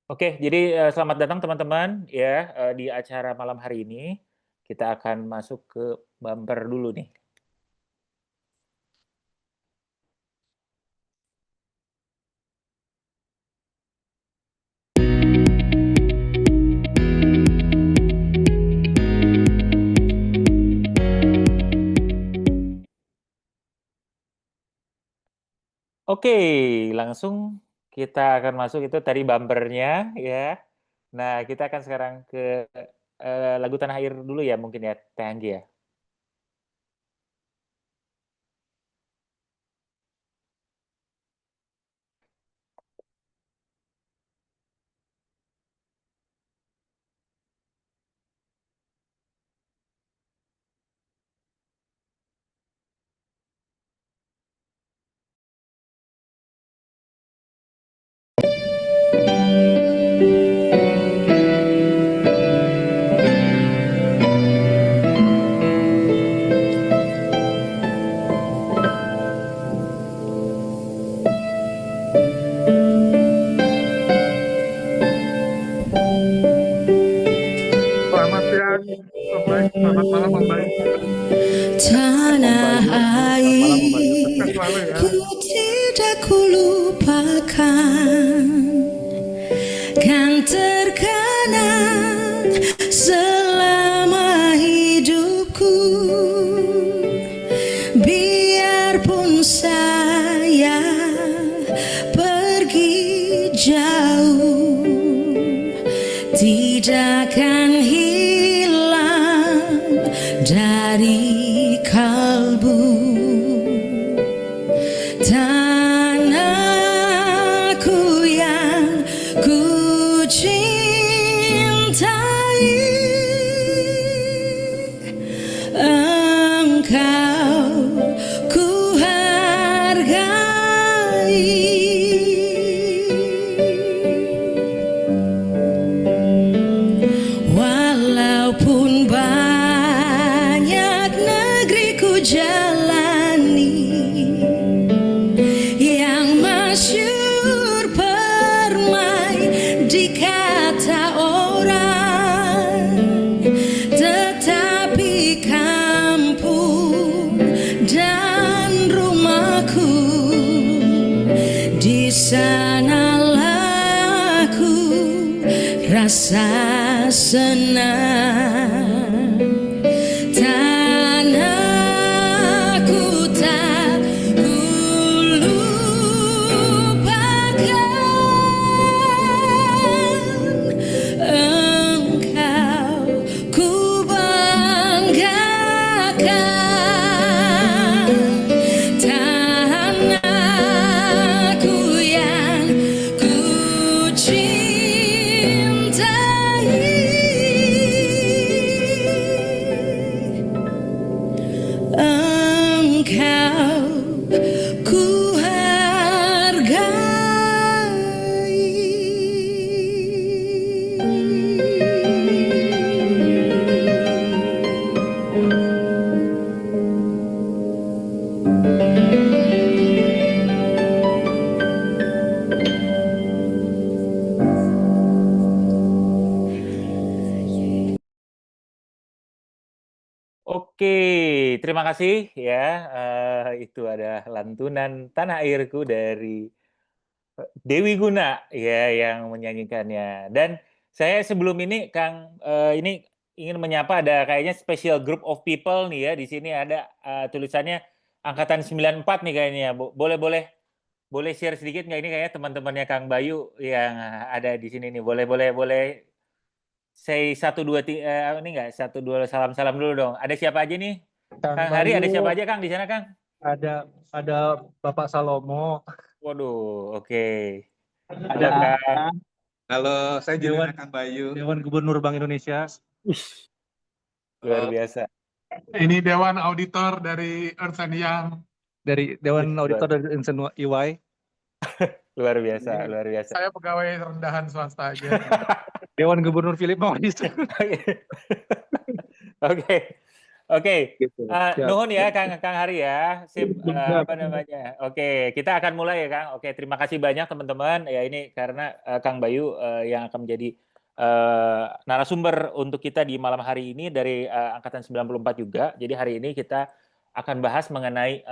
Oke, jadi selamat datang teman-teman ya di acara malam hari ini. Kita akan masuk ke bumper dulu nih. Oke, langsung kita akan masuk itu tadi bumpernya ya. Nah, kita akan sekarang ke lagu Tanah Air dulu ya mungkin ya, Teh Anggi ya. Selamat siang, Om Bayu. Selamat malam, Om Bayu. Tanah air, Sukses selalu ya. ku tidak kulupakan, kan terkenang selama hidupku. Biarpun saya pergi jauh, tidak akan hilang dari kalbu. Tanahku yang ku cintai, engkau ku hargai. Walaupun banyak negeri ku jalani, yang masyhur permai di kata orang, tetapi kampung dan rumahku, di sanalah ku rasa senang. Tanahku tak ku lupakan, engkau ku banggakan. Tanahku yang ku engkau ku Oke, terima kasih ya. Itu ada lantunan Tanah Airku dari Dewi Guna ya yang menyanyikannya. Dan saya sebelum ini Kang ini ingin menyapa ada kayaknya special group of people nih ya di sini ada tulisannya angkatan 94 nih kayaknya. Boleh boleh boleh share sedikit nggak ini kayaknya teman-temannya Kang Bayu yang ada di sini nih. Boleh boleh boleh say 1 2 3 ini nggak 1 2 salam-salam dulu dong. Ada siapa aja nih? Kang Kang Hari Bayu, ada siapa aja Kang di sana Kang? ada Bapak Salomo. Waduh, oke. Ada Halo Kang. Halo, saya Dewan, Kang Bayu. Dewan Gubernur Bank Indonesia. Luar biasa. Ini Dewan Auditor dari Ernst Young. Dari Dewan Auditor dari Ernst EY. Luar biasa, luar biasa. Saya pegawai rendahan swasta aja. Dewan Gubernur Philip Morris. Oke. Oke, Gitu. Siap. nuhun ya Kang Hari ya. Sip, Siap. apa namanya? Oke, kita akan mulai ya Kang. Oke, terima kasih banyak teman-teman. Ya ini karena Kang Bayu yang akan menjadi narasumber untuk kita di malam hari ini dari angkatan 94 juga. Jadi hari ini kita akan bahas mengenai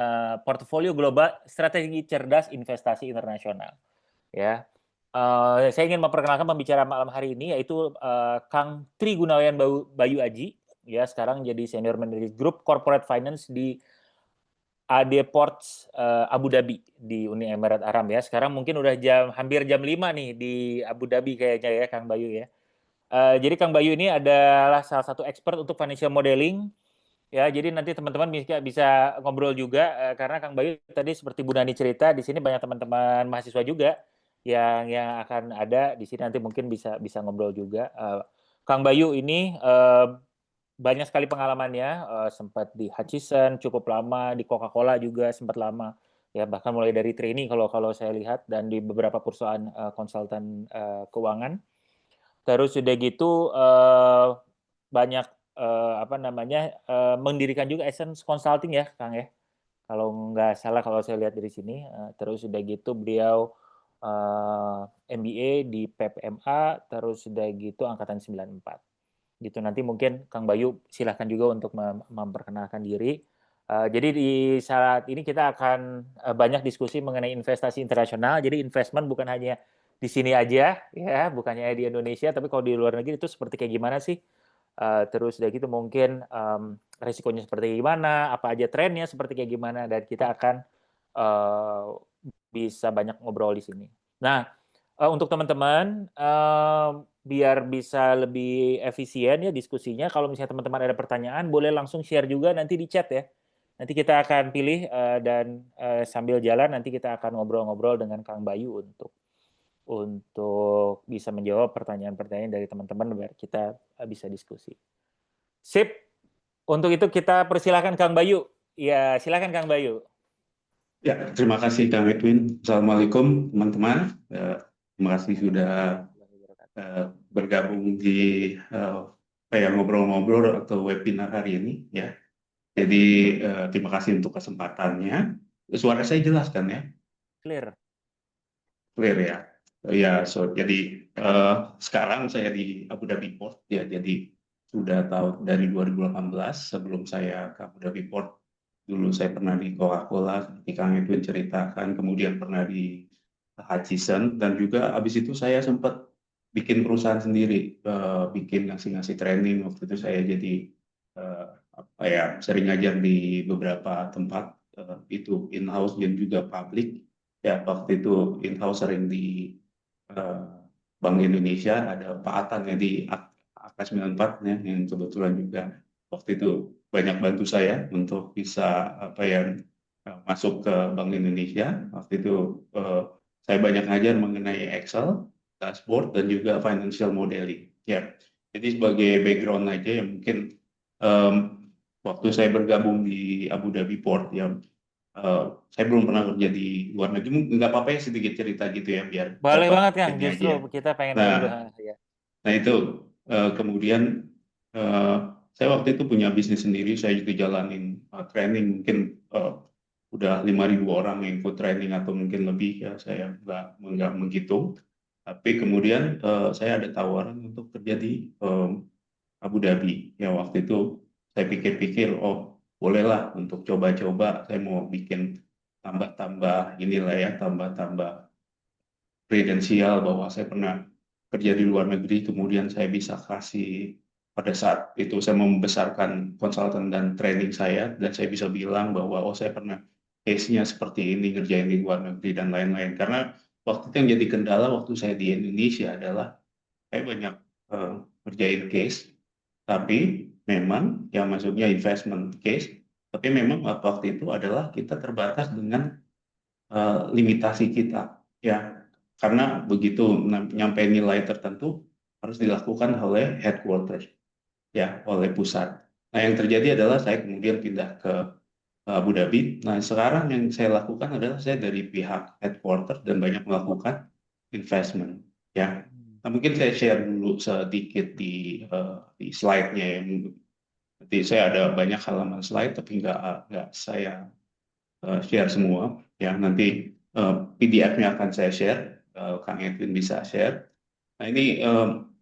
portofolio global strategi cerdas investasi internasional. Ya, saya ingin memperkenalkan pembicara malam hari ini yaitu Kang Tri Gunawan Bayu Aji. Ya, sekarang jadi senior manager group corporate finance di AD Ports Abu Dhabi di Uni Emirat Arab ya. Sekarang mungkin udah hampir jam 5 nih di Abu Dhabi kayaknya ya Kang Bayu ya. Jadi Kang Bayu ini adalah salah satu expert untuk financial modeling ya. Jadi nanti teman-teman bisa ngobrol juga karena Kang Bayu tadi seperti Bu Nani cerita di sini banyak teman-teman mahasiswa juga yang akan ada di sini nanti mungkin bisa ngobrol juga. Kang Bayu ini banyak sekali pengalamannya, sempat di Hutchison cukup lama, di Coca-Cola juga sempat lama, ya bahkan mulai dari trainee kalau saya lihat dan di beberapa perusahaan konsultan keuangan. Terus sudah gitu banyak apa namanya mendirikan juga Essence Consulting ya, Kang ya. Kalau nggak salah kalau saya lihat dari sini. Terus sudah gitu beliau MBA di PPMA, terus sudah gitu angkatan 94 gitu. Nanti mungkin Kang Bayu silahkan juga untuk memperkenalkan diri. Jadi di saat ini kita akan banyak diskusi mengenai investasi internasional. Jadi investment bukan hanya di sini aja, ya, bukannya di Indonesia, tapi kalau di luar negeri itu seperti kayak gimana sih? Terus udah gitu mungkin resikonya seperti gimana, apa aja trennya seperti kayak gimana, dan kita akan bisa banyak ngobrol di sini. Nah, untuk teman-teman, biar bisa lebih efisien ya diskusinya, kalau misalnya teman-teman ada pertanyaan, boleh langsung share juga nanti di chat ya. Nanti kita akan pilih dan sambil jalan nanti kita akan ngobrol-ngobrol dengan Kang Bayu untuk bisa menjawab pertanyaan-pertanyaan dari teman-teman biar kita bisa diskusi. Sip, untuk itu kita persilahkan Kang Bayu. Ya, silakan Kang Bayu. Ya, terima kasih Kang Edwin. Assalamualaikum teman-teman. Terima kasih sudah bergabung di ngobrol-ngobrol atau webinar hari ini ya. Jadi terima kasih untuk kesempatannya. Suara saya jelas kan ya? Clear. Clear ya. Ya, jadi sekarang saya di Abu Dhabi Port ya. Jadi sudah tahu dari 2018 sebelum saya ke Abu Dhabi Port. Dulu saya pernah di Coca-Cola, seperti Kang Edwin ceritakan, kemudian pernah di Hutchison, dan juga habis itu saya sempat bikin perusahaan sendiri, bikin ngasih training. Waktu itu saya jadi sering ngajar di beberapa tempat, itu in-house dan juga public. Ya, waktu itu in-house sering di Bank Indonesia, ada Pak Atan ya di AK94 ya, yang kebetulan juga waktu itu banyak bantu saya untuk bisa masuk ke Bank Indonesia. Waktu itu saya banyak ngajar mengenai Excel, dashboard, dan juga financial modeling. Ya, jadi sebagai background aja yang mungkin waktu saya bergabung di Abu Dhabi Port ya, saya belum pernah kerja di luar negeri. Nggak apa-apa ya sedikit cerita gitu ya biar Boleh dapat banget Kang, ini justru aja. kita pengen tahu dulu. Ya. Nah itu kemudian saya waktu itu punya bisnis sendiri. Saya juga jalanin training, mungkin udah 5.000 orang yang ikut training atau mungkin lebih ya, saya nggak menghitung. Tapi kemudian saya ada tawaran untuk kerja di Abu Dhabi. Ya waktu itu saya pikir-pikir, oh bolehlah untuk coba-coba. Saya mau bikin tambah-tambah inilah ya, tambah-tambah kredensial bahwa saya pernah kerja di luar negeri. Kemudian saya bisa kasih, pada saat itu saya membesarkan konsultan dan training saya, dan saya bisa bilang bahwa oh saya pernah case-nya seperti ini, ngerjain di luar negeri dan lain-lain. Karena waktu itu yang jadi kendala waktu saya di Indonesia adalah saya banyak ngerjain case, tapi memang yang maksudnya investment case, tapi memang waktu itu adalah kita terbatas dengan limitasi kita ya, karena begitu nyampe nilai tertentu harus dilakukan oleh headquarters ya, oleh pusat. Nah yang terjadi adalah saya kemudian pindah ke Abu Dhabi. Nah sekarang yang saya lakukan adalah saya dari pihak headquarters dan banyak melakukan investment ya. Nah, mungkin saya share dulu sedikit di slide-nya ya. Nanti saya ada banyak halaman slide, tapi nggak saya share semua. Ya, nanti PDF-nya akan saya share, Kang Edwin bisa share. Nah, ini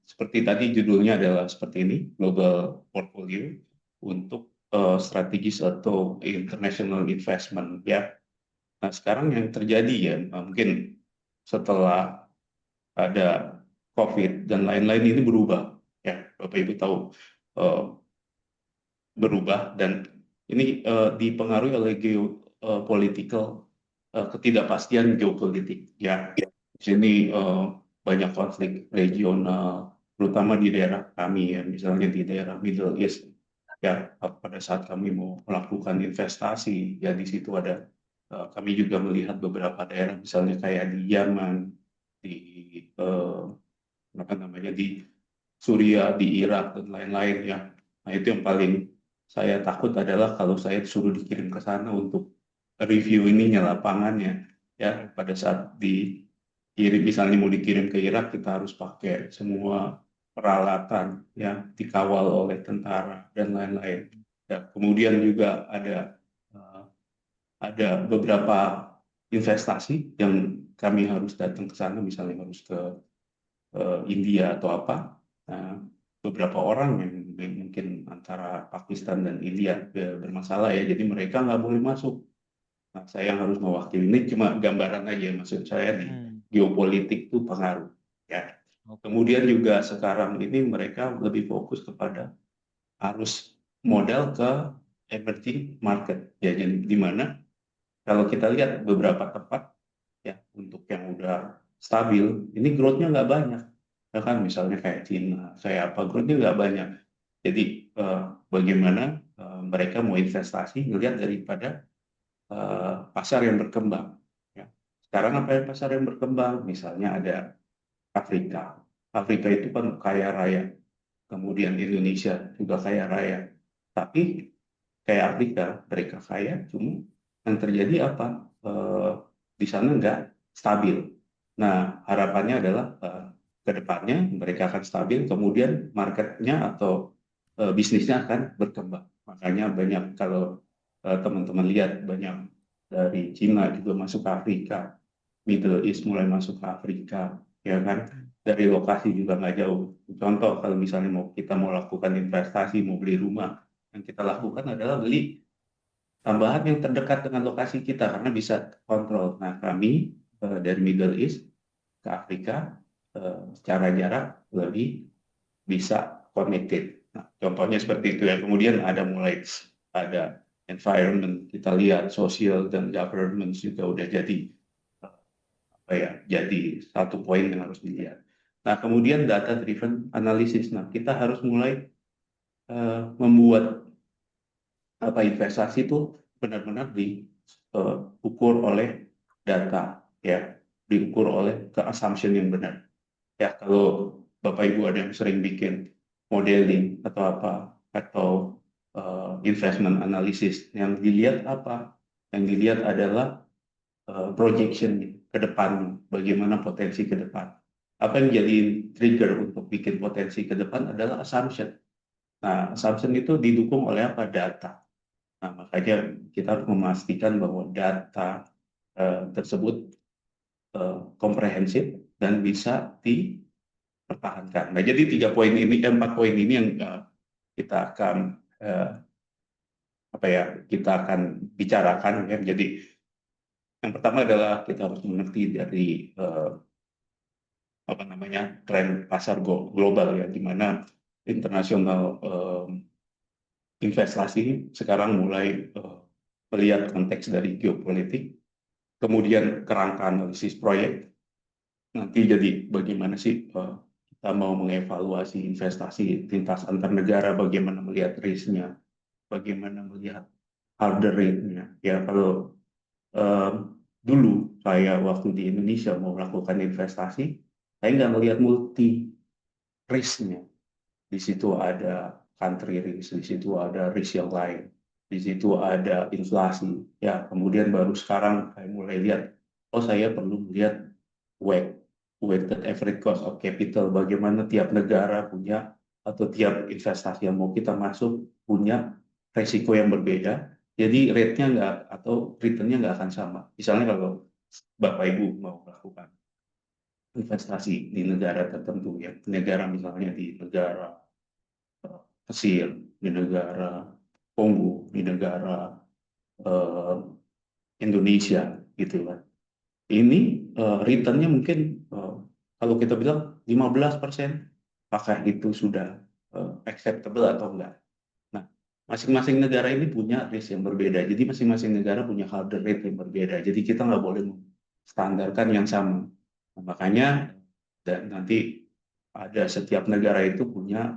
seperti tadi judulnya adalah seperti ini, Global Portfolio untuk strategis atau international investment. Ya, nah sekarang yang terjadi ya, mungkin setelah ada COVID dan lain-lain ini berubah. Ya, Bapak Ibu tahu berubah dan ini dipengaruhi oleh geopolitical ketidakpastian geopolitik. Ya, di sini banyak konflik regional, terutama di daerah kami ya, misalnya di daerah Middle East. Ya, pada saat kami mau melakukan investasi, ya di situ ada kami juga melihat beberapa daerah, misalnya kayak di Yaman, di apa namanya di Suriah, di Irak dan lain-lain ya. Nah itu yang paling saya takut adalah kalau saya disuruh dikirim ke sana untuk review ininya lapangannya ya pada saat dikirim misalnya mau dikirim ke Irak kita harus pakai semua peralatan ya dikawal oleh tentara dan lain-lain. Ya, kemudian juga ada beberapa investasi yang kami harus datang ke sana misalnya harus ke India atau apa. Nah, beberapa orang yang mungkin antara Pakistan dan India bermasalah ya, jadi mereka nggak boleh masuk. Nah, saya yang harus mewakili ini cuma gambaran aja, maksud saya di geopolitik itu pengaruh. Ya. Kemudian juga sekarang ini mereka lebih fokus kepada arus modal ke emerging market. Ya, jadi di mana kalau kita lihat beberapa tempat ya untuk yang udah stabil, ini growth-nya nggak banyak. Ya kan misalnya kayak Cina, kayak apa growth-nya nggak banyak. Jadi bagaimana mereka mau investasi melihat daripada pasar yang berkembang. Ya. Sekarang apa yang pasar yang berkembang? Misalnya ada Afrika. Afrika itu kan kaya raya. Kemudian Indonesia juga kaya raya. Tapi kayak Afrika, mereka kaya, cuma yang terjadi apa? Di sana nggak stabil. Nah, harapannya adalah ke depannya mereka akan stabil, kemudian marketnya atau bisnisnya akan berkembang. Makanya banyak kalau teman-teman lihat banyak dari Cina juga masuk ke Afrika, Middle East mulai masuk ke Afrika, ya kan? Dari lokasi juga nggak jauh. Contoh kalau misalnya kita mau lakukan investasi, mau beli rumah, yang kita lakukan adalah beli tambahan yang terdekat dengan lokasi kita karena bisa kontrol. Nah, kami dari Middle East ke Afrika secara jarak lebih bisa connected. Nah, contohnya seperti itu ya. Kemudian ada environment, kita lihat social dan government juga udah jadi apa ya, jadi satu poin yang harus dilihat. Nah, kemudian data driven analysis. Nah, kita harus mulai membuat apa investasi itu benar-benar diukur oleh data ya, diukur oleh ke assumption yang benar. Ya, kalau Bapak Ibu ada yang sering bikin modeling atau apa atau investment analysis yang dilihat apa? Yang dilihat adalah projection ke depan, bagaimana potensi ke depan. Apa yang jadi trigger untuk bikin potensi ke depan adalah assumption. Nah, assumption itu didukung oleh apa? Data. Nah, makanya kita harus memastikan bahwa data tersebut komprehensif dan bisa dipertahankan. Nah, jadi 4 poin ini yang kita akan kita akan bicarakan ya. Jadi yang pertama adalah kita harus mengerti dari tren pasar global ya, di mana internasional investasi sekarang mulai melihat konteks dari geopolitik, kemudian kerangka analisis proyek. Nanti jadi bagaimana sih kita mau mengevaluasi investasi lintas antar negara, bagaimana melihat risk-nya, bagaimana melihat harder rate-nya. Ya kalau dulu saya waktu di Indonesia mau melakukan investasi, saya nggak melihat multi risk-nya. Di situ ada country risk, di situ ada risk yang lain, di situ ada inflasi. Ya, kemudian baru sekarang saya mulai lihat, oh saya perlu melihat weighted average cost of capital, bagaimana tiap negara punya atau tiap investasi yang mau kita masuk punya resiko yang berbeda. Jadi rate-nya nggak atau return-nya nggak akan sama. Misalnya kalau Bapak Ibu mau melakukan investasi di negara tertentu, ya negara misalnya di negara Mesir, di negara Kongo, di negara eh, Indonesia, gitu kan. Ini return-nya mungkin kalau kita bilang 15%, apakah itu sudah acceptable atau enggak? Nah, masing-masing negara ini punya risk yang berbeda. Jadi masing-masing negara punya hurdle rate yang berbeda. Jadi kita nggak boleh standarkan yang sama. Nah, makanya dan nanti ada setiap negara itu punya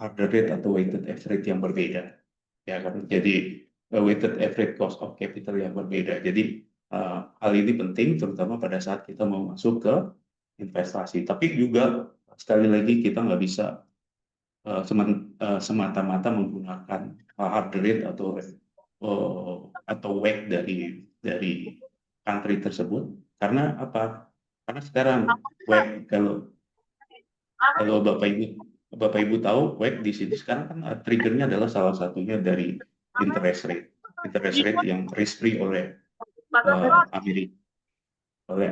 hurdle rate atau weighted average yang berbeda. Ya kan? Jadi weighted average cost of capital yang berbeda. Jadi hal ini penting terutama pada saat kita mau masuk ke investasi. Tapi juga sekali lagi kita nggak bisa semata-mata menggunakan hurdle rate atau weight dari country tersebut. Karena apa? Karena sekarang weight kalau Bapak Ibu tahu, WACC di sini sekarang kan triggernya adalah salah satunya dari interest rate yang risk free oleh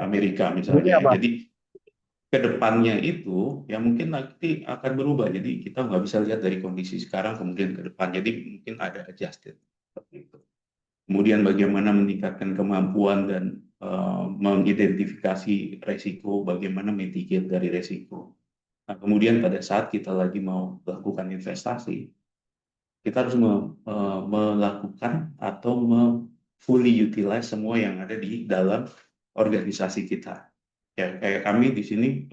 Amerika misalnya. Jadi kedepannya itu ya mungkin nanti akan berubah. Jadi kita nggak bisa lihat dari kondisi sekarang kemudian ke depan. Jadi mungkin ada adjusted seperti itu. Kemudian bagaimana meningkatkan kemampuan dan mengidentifikasi resiko, bagaimana mitigate dari resiko. Nah, kemudian pada saat kita lagi mau melakukan investasi, kita harus melakukan atau fully utilize semua yang ada di dalam organisasi kita. Ya, kayak kami di sini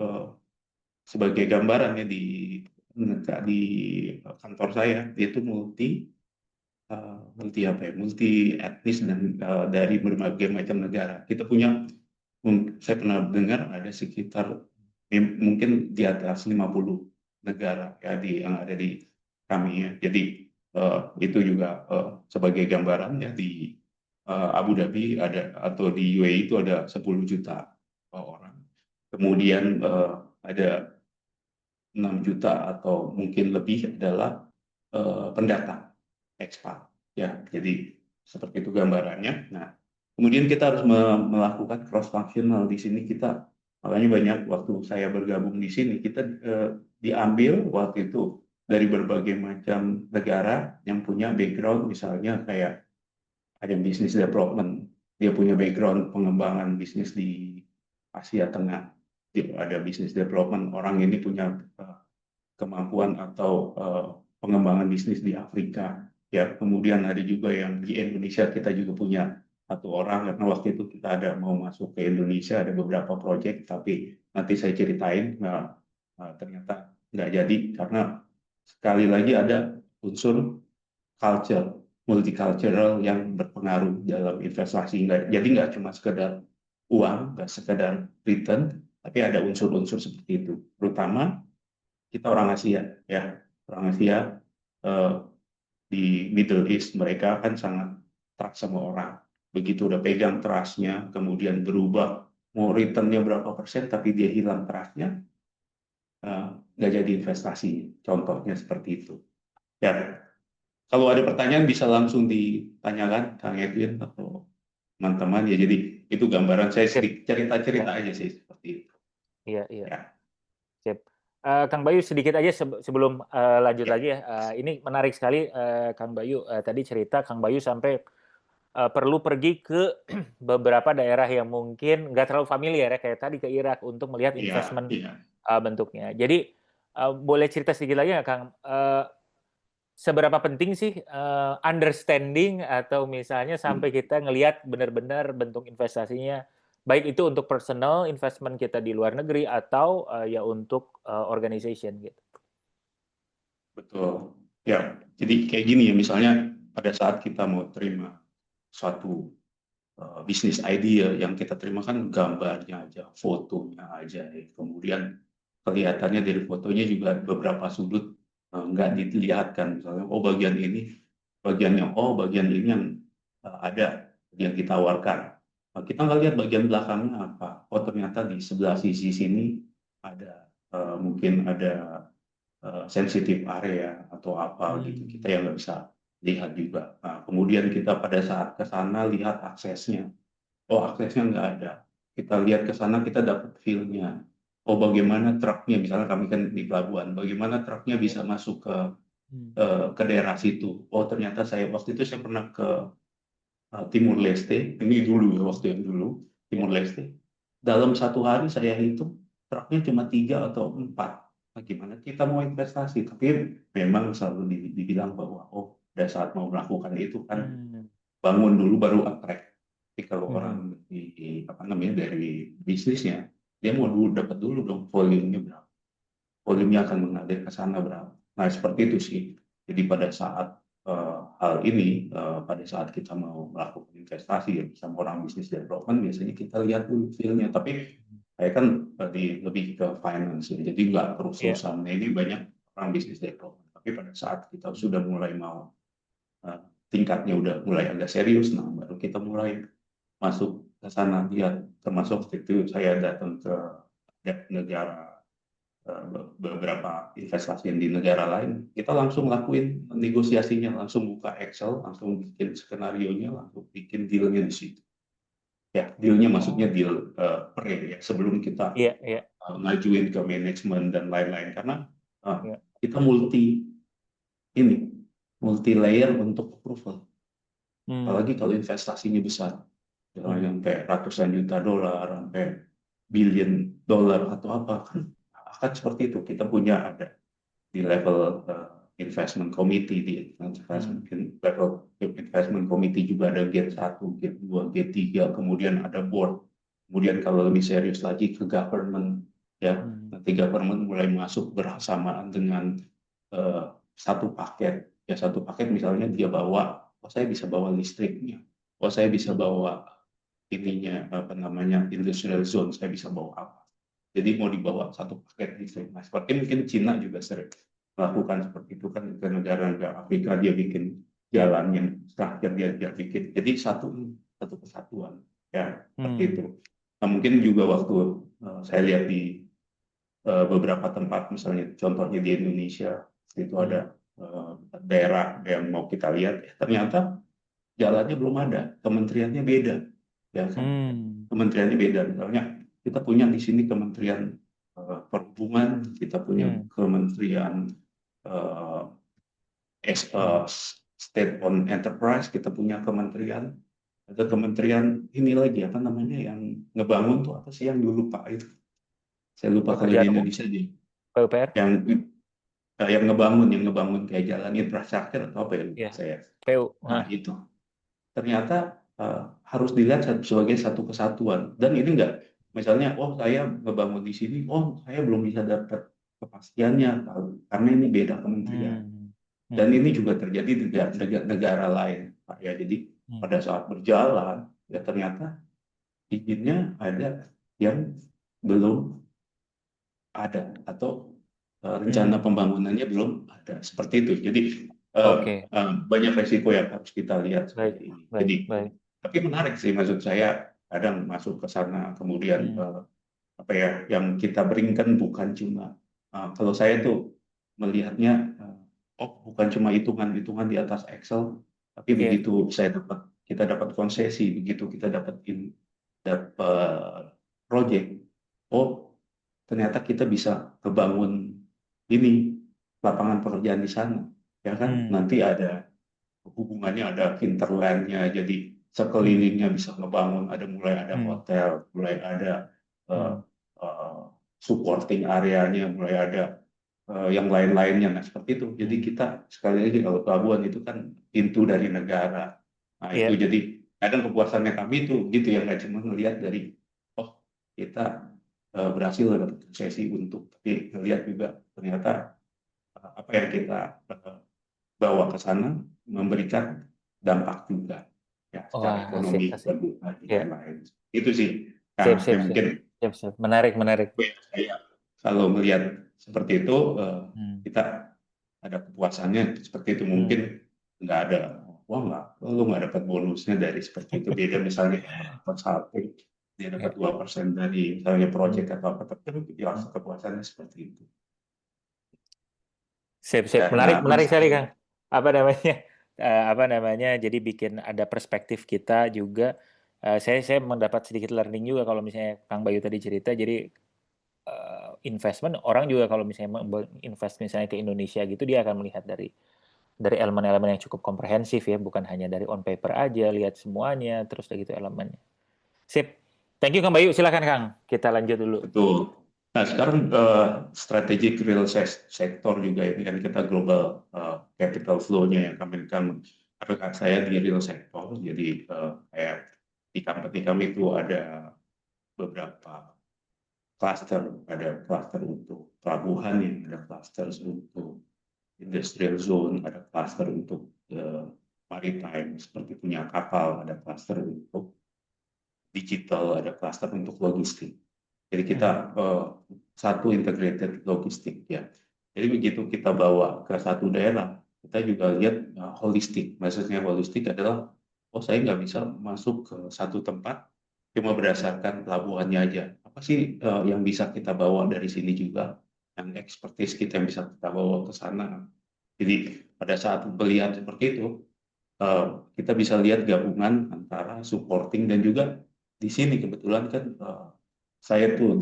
sebagai gambaran ya di kantor saya itu multi etnis dan dari berbagai macam negara. Kita punya, saya pernah dengar ada sekitar mungkin di atas 50 negara ya yang ada di kami ya. Jadi itu juga sebagai gambaran ya di Abu Dhabi ada atau di UAE itu ada 10 juta orang. Kemudian ada 6 juta atau mungkin lebih adalah pendatang ekspat ya. Jadi seperti itu gambarannya. Nah, kemudian kita harus melakukan cross functional di sini kita. Makanya banyak waktu saya bergabung di sini, kita diambil waktu itu dari berbagai macam negara yang punya background, misalnya kayak ada business development, dia punya background pengembangan bisnis di Asia Tengah, ada business development, orang ini punya kemampuan atau pengembangan bisnis di Afrika, ya. Kemudian ada juga yang di Indonesia, kita juga punya satu orang, karena waktu itu kita ada mau masuk ke Indonesia, ada beberapa proyek, tapi nanti saya ceritain, ternyata nggak jadi, karena sekali lagi ada unsur culture, multicultural yang berpengaruh dalam investasi. Jadi nggak cuma sekedar uang, nggak sekedar return, tapi ada unsur-unsur seperti itu. Terutama kita orang Asia, ya, orang Asia di Middle East, mereka kan sangat trust sama orang. Begitu udah pegang trust-nya, kemudian berubah, mau return-nya berapa persen, tapi dia hilang trust-nya, nggak jadi investasi. Contohnya seperti itu. Ya, kalau ada pertanyaan bisa langsung ditanyakan, Kang Edwin atau teman-teman. Ya, jadi itu gambaran saya cerita-cerita aja sih seperti itu. Iya. Ya. Sip. Kang Bayu sedikit aja sebelum lanjut lagi ya. Ini menarik sekali Kang Bayu tadi cerita Kang Bayu sampai perlu pergi ke beberapa daerah yang mungkin nggak terlalu familiar ya, kayak tadi ke Irak untuk melihat investment bentuknya. Jadi boleh cerita sedikit lagi nggak Kang? Seberapa penting sih understanding atau misalnya sampai kita ngelihat benar-benar bentuk investasinya, baik itu untuk personal investment kita di luar negeri atau ya untuk organization gitu. Betul. Ya, jadi kayak gini ya, misalnya pada saat kita mau terima suatu bisnis idea, yang kita terima kan gambarnya aja, fotonya aja, ya. Kemudian kelihatannya dari fotonya juga beberapa sudut nggak dilihatkan, misalnya bagian ini, bagian ini yang ada yang ditawarkan. Kita nggak lihat bagian belakangnya apa. Oh, ternyata di sebelah sisi sini ada mungkin ada sensitif area atau apa gitu, kita yang nggak bisa lihat juga. Nah, kemudian kita pada saat ke sana lihat aksesnya, aksesnya nggak ada. Kita lihat ke sana, kita dapat feel-nya. Bagaimana truknya, misalnya kami kan di pelabuhan, bagaimana truknya bisa masuk ke daerah situ. Ternyata waktu itu saya pernah ke Timur Leste, ini dulu ya, waktu yang dulu, Timur Leste. Dalam 1 hari saya hitung, truknya cuma 3 atau 4. Nah, gimana kita mau investasi? Tapi memang selalu dibilang bahwa, pada saat mau melakukan itu kan, bangun dulu baru attract. Tapi kalau orang dari bisnisnya, dia mau dapat dulu dong volume-nya berapa. Volume-nya akan mengalir ke sana berapa. Nah, seperti itu sih. Jadi pada saat hal ini, pada saat kita mau melakukan investasi ya, sama orang bisnis development, biasanya kita lihat dulu feel-nya. Tapi saya kan lebih ke finance, jadi nggak perusahaan. Ini banyak orang bisnis development. Tapi pada saat kita sudah mulai mau tingkatnya udah mulai agak serius, nah baru kita mulai masuk ke sana. Lihat, termasuk itu saya datang ke negara, beberapa investasi yang di negara lain, kita langsung lakuin negosiasinya, langsung buka Excel, langsung bikin skenario-nya, langsung bikin deal-nya di situ. Ya, deal-nya maksudnya deal pre ya, sebelum kita ngajuin ke manajemen dan lain-lain, karena kita multi layer untuk approval. Apalagi kalau investasinya besar, sampai ratusan juta dolar, sampai billion dolar atau apa, kan akan seperti itu. Kita punya ada di level investment committee, di level investment committee juga ada G1, G2, G3, kemudian ada board. Kemudian kalau lebih serius lagi ke government, ya, nanti government mulai masuk bersamaan dengan satu paket. Ya, satu paket misalnya dia bawa, saya bisa bawa listriknya, saya bisa bawa ininya, industrial zone, saya bisa bawa apa. Jadi mau dibawa satu paket listrik. Nah, seperti mungkin Cina juga sering melakukan seperti itu kan, ke negara-negara Afrika dia bikin jalan yang terakhir dia bikin. Jadi satu kesatuan, ya, seperti itu. Nah, mungkin juga waktu saya lihat di beberapa tempat, misalnya contohnya di Indonesia, itu ada daerah yang mau kita lihat, ternyata jalannya belum ada, kementeriannya beda, ya kan? Kementeriannya beda. Misalnya kita punya di sini Kementerian Perhubungan, kita punya Kementerian State on Enterprise, kita punya kementerian, ada kementerian ini lagi yang ngebangun tuh apa sih yang dulu Pak itu? Saya lupa kalau di Indonesia deh. PUPR? Yang ngebangun kayak jalan infrastruktur atau apa ya? Saya. PU. Nah, itu. Ternyata harus dilihat sebagai satu kesatuan. Dan ini enggak, misalnya, saya ngebangun di sini, saya belum bisa dapat kepastiannya karena ini beda kementerian. Dan ini juga terjadi di negara lain, Pak ya. Jadi pada saat berjalan, ya ternyata izinnya ada yang belum ada, atau rencana pembangunannya belum ada, seperti itu. Jadi banyak resiko yang harus kita lihat seperti ini. Jadi, tapi menarik sih, maksud saya kadang masuk ke sana, kemudian yang kita berikan bukan cuma kalau saya tuh melihatnya bukan cuma hitungan-hitungan di atas Excel, tapi begitu kita dapat konsesi, begitu kita dapat project, ternyata kita bisa kebangun ini lapangan pekerjaan di sana, ya kan? Nanti ada hubungannya, ada hinterlandnya, jadi sekelilingnya bisa ngebangun, mulai ada hotel, mulai ada supporting areanya, mulai ada yang lain-lainnya. Nah, seperti itu. Jadi kita sekali lagi, kalau pelabuhan itu kan pintu dari negara. Nah, itu jadi kadang kepuasannya kami itu gitu ya, nggak cuma melihat dari kita berhasil dapat sesi untuk, tapi melihat juga ternyata apa yang kita bawa ke sana memberikan dampak juga, ya, secara ekonomi dan lain-lain. Itu sih. Nah, mungkin menarik. Saya kalau melihat seperti itu, kita ada kepuasannya seperti itu. Mungkin nggak ada, lu nggak dapat bonusnya dari seperti itu. Beda misalnya consulting, dia dapat 2% dari misalnya project atau apa, tapi ya kepuasannya seperti itu. Sip, ya. menarik, Nah, menarik sekali, Kang. Apa namanya? Jadi bikin ada perspektif kita juga. Saya mendapat sedikit learning juga kalau misalnya Kang Bayu tadi cerita. Jadi investment orang juga kalau misalnya invest misalnya ke Indonesia gitu, dia akan melihat dari elemen-elemen yang cukup komprehensif ya, bukan hanya dari on paper aja, lihat semuanya, terus udah gitu elemennya. Sip. Thank you Kang Bayu, silakan Kang. Kita lanjut dulu. betul. Nah, sekarang strategic real sector juga ini kan kita global capital flow-nya yang kami kan saya di real sector. Jadi kayak di company kami itu ada beberapa cluster, ada cluster untuk pelabuhan, yang ada cluster untuk industrial zone, ada cluster untuk maritime seperti punya kapal, ada cluster untuk digital, ada cluster untuk logistik. Jadi kita satu integrated logistik ya. Jadi begitu kita bawa ke satu daerah, kita juga lihat holistik. Maksudnya holistik adalah, oh saya nggak bisa masuk ke satu tempat cuma berdasarkan pelabuhannya aja. Apa sih yang bisa kita bawa dari sini juga, yang expertise kita yang bisa kita bawa ke sana. Jadi pada saat melihat seperti itu, kita bisa lihat gabungan antara supporting dan juga di sini kebetulan kan saya tuh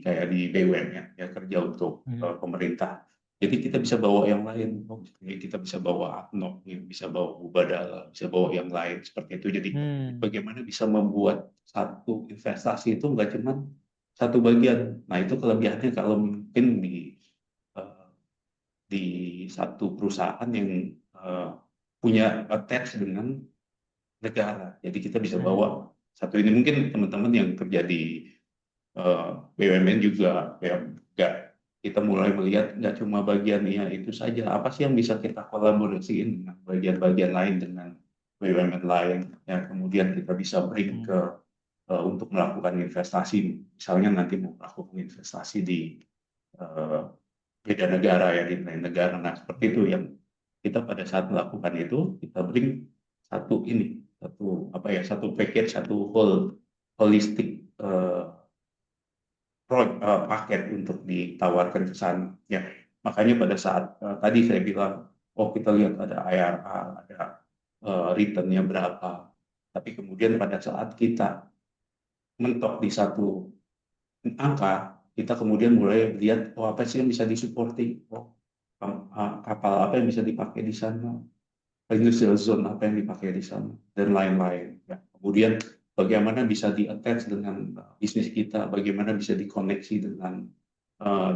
kayak di BUMN ya kerja untuk pemerintah. Jadi kita bisa bawa yang lain, kita bisa bawa APNOK, bisa bawa Mubadala, bisa bawa yang lain seperti itu. Jadi bagaimana bisa membuat satu investasi itu nggak cuma satu bagian. Nah itu kelebihannya kalau mungkin di satu perusahaan yang punya attach dengan negara. Jadi kita bisa bawa satu ini. Mungkin teman-teman yang kerja di BUMN juga ya, kita mulai melihat nggak cuma bagiannya itu saja, apa sih yang bisa kita kolaborasiin dengan bagian-bagian lain, dengan BUMN lain, ya kemudian kita bisa bring ke untuk melakukan investasi, misalnya nanti mau melakukan investasi di beda negara ya, di lain negara. Nah seperti itu yang kita pada saat melakukan itu kita bring satu package, satu holistic paket untuk ditawarkan ke sana. Ya, makanya pada saat tadi saya bilang, oh kita lihat ada IRR, ada return-nya berapa. Tapi kemudian pada saat kita mentok di satu angka, kita kemudian mulai lihat, oh apa sih yang bisa disupporting, oh kapal apa yang bisa dipakai di sana, industrial zone apa yang dipakai di sana, dan lain-lain. Ya. Kemudian bagaimana bisa di-attach dengan bisnis kita, bagaimana bisa dikoneksi dengan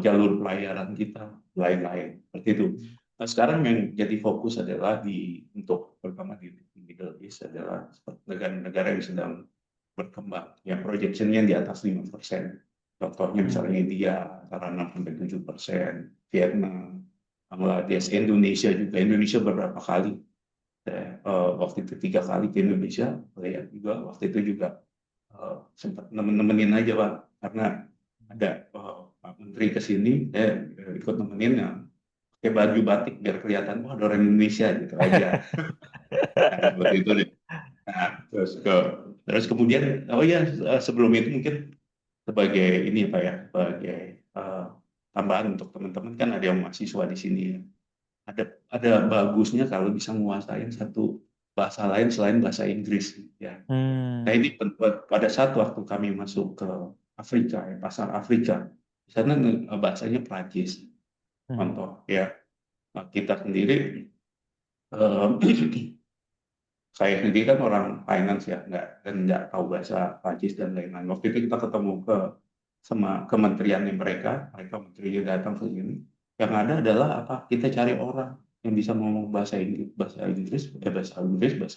jalur pelayaran kita, lain-lain. Seperti itu. Nah, sekarang yang jadi fokus adalah untuk pertama di Middle East adalah negara-negara yang sedang berkembang. Ya, projection-nya di atas 5%. Contohnya misalnya India, antara 6-7%, Vietnam, Bangladesh, Indonesia juga. Indonesia beberapa kali. Waktu itu 3 kali ke Indonesia, lihat juga waktu itu juga sempat nemenin aja Pak, karena ada Pak Menteri ke sini, ikut nemenin ya, pakai baju batik biar kelihatan ada orang Indonesia gitu aja. Nah, seperti itu deh. Nah, terus kemudian sebelum itu mungkin sebagai ini Pak ya, sebagai tambahan untuk teman-teman kan ada yang mahasiswa di sini ya. Ada bagusnya kalau bisa menguasai satu bahasa lain selain bahasa Inggris ya. Nah ini pada saat waktu kami masuk ke Afrika, ya, pasar Afrika, di sana bahasanya Prancis. Contoh ya, nah, kita sendiri, saya sendiri kan orang finance ya, nggak tahu bahasa Prancis dan lain-lain. Waktu itu kita ketemu sama kementeriannya mereka menterinya datang ke sini. Yang ada adalah kita cari orang yang bisa ngomong bahasa Inggris, bahasa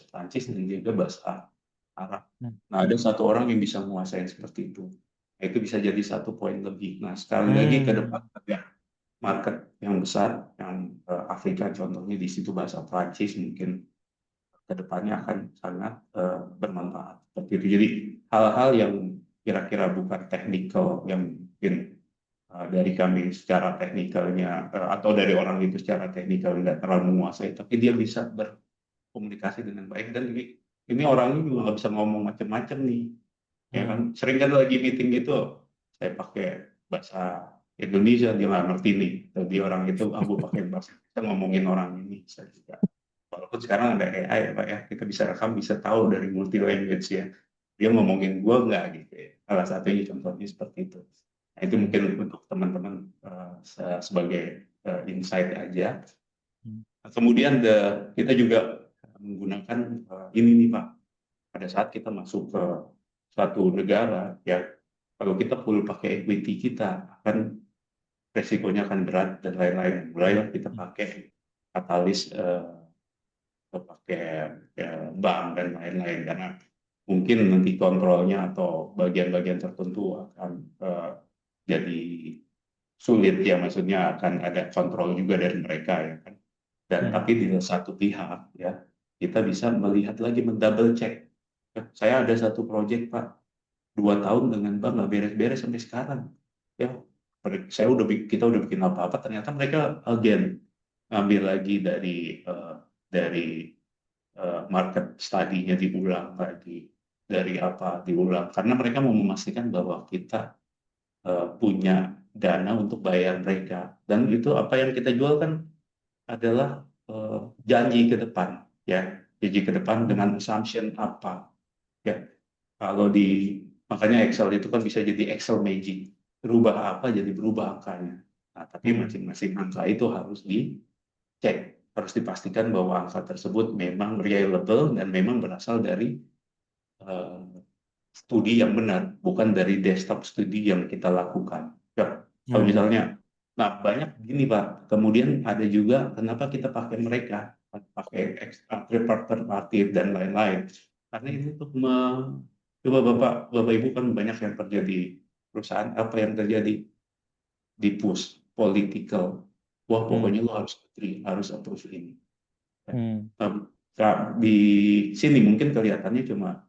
Prancis, dan juga bahasa Arab. Nah, ada satu orang yang bisa menguasai seperti itu. Nah, itu bisa jadi satu poin lebih. Nah, sekali lagi ke depan ada market yang besar, yang Afrika contohnya, di situ bahasa Prancis mungkin ke depannya akan sangat bermanfaat. Seperti itu. Jadi hal-hal yang kira-kira bukan teknikal, yang mungkin dari kami secara teknikalnya atau dari orang itu secara teknikal nggak terlalu menguasai, tapi dia bisa berkomunikasi dengan baik. Dan ini orangnya juga nggak bisa ngomong macam-macam nih, ya kan? Sering kan lagi meeting gitu, saya pakai bahasa Indonesia dia nggak ngerti nih. Jadi orang itu, gue pakai bahasa kita ngomongin orang ini bisa juga. Walaupun sekarang ada AI ya Pak ya, kita bisa rekam, bisa tahu dari multi language ya. Dia ngomongin gue nggak gitu ya. Salah satunya contohnya seperti itu. Nah, itu mungkin untuk teman-teman sebagai insight aja. Kemudian kita juga menggunakan ini nih Pak, pada saat kita masuk ke suatu negara ya, kalau kita full pakai equity kita akan resikonya akan berat dan lain-lain. Mulailah kita pakai katalis, pakai bank dan lain-lain, karena mungkin nanti kontrolnya atau bagian-bagian tertentu akan jadi sulit ya, maksudnya akan ada kontrol juga dari mereka ya kan. Dan tapi di satu pihak ya, kita bisa melihat lagi, mendouble check. Saya ada satu proyek Pak, 2 tahun dengan bank nggak beres-beres sampai sekarang. Ya, kita udah bikin apa-apa, ternyata mereka again ngambil lagi dari market study-nya, diulang lagi, dari apa diulang, karena mereka mau memastikan bahwa kita punya dana untuk bayar mereka, dan itu apa yang kita jual kan adalah janji ke depan ya, janji ke depan dengan assumption apa ya. Kalau makanya Excel itu kan bisa jadi Excel magic, berubah apa jadi berubah angkanya. Nah, tapi masing-masing angka itu harus dicek, harus dipastikan bahwa angka tersebut memang reliable dan memang berasal dari studi yang benar, bukan dari desktop studi yang kita lakukan. Ya, kalau misalnya, nah banyak gini Pak, kemudian ada juga kenapa kita pakai mereka, pakai third party dan lain-lain, karena ini tuh coba Bapak Ibu kan banyak yang kerja di perusahaan, apa yang terjadi di push political, wah pokoknya lo harus approve ini. Di sini mungkin kelihatannya cuma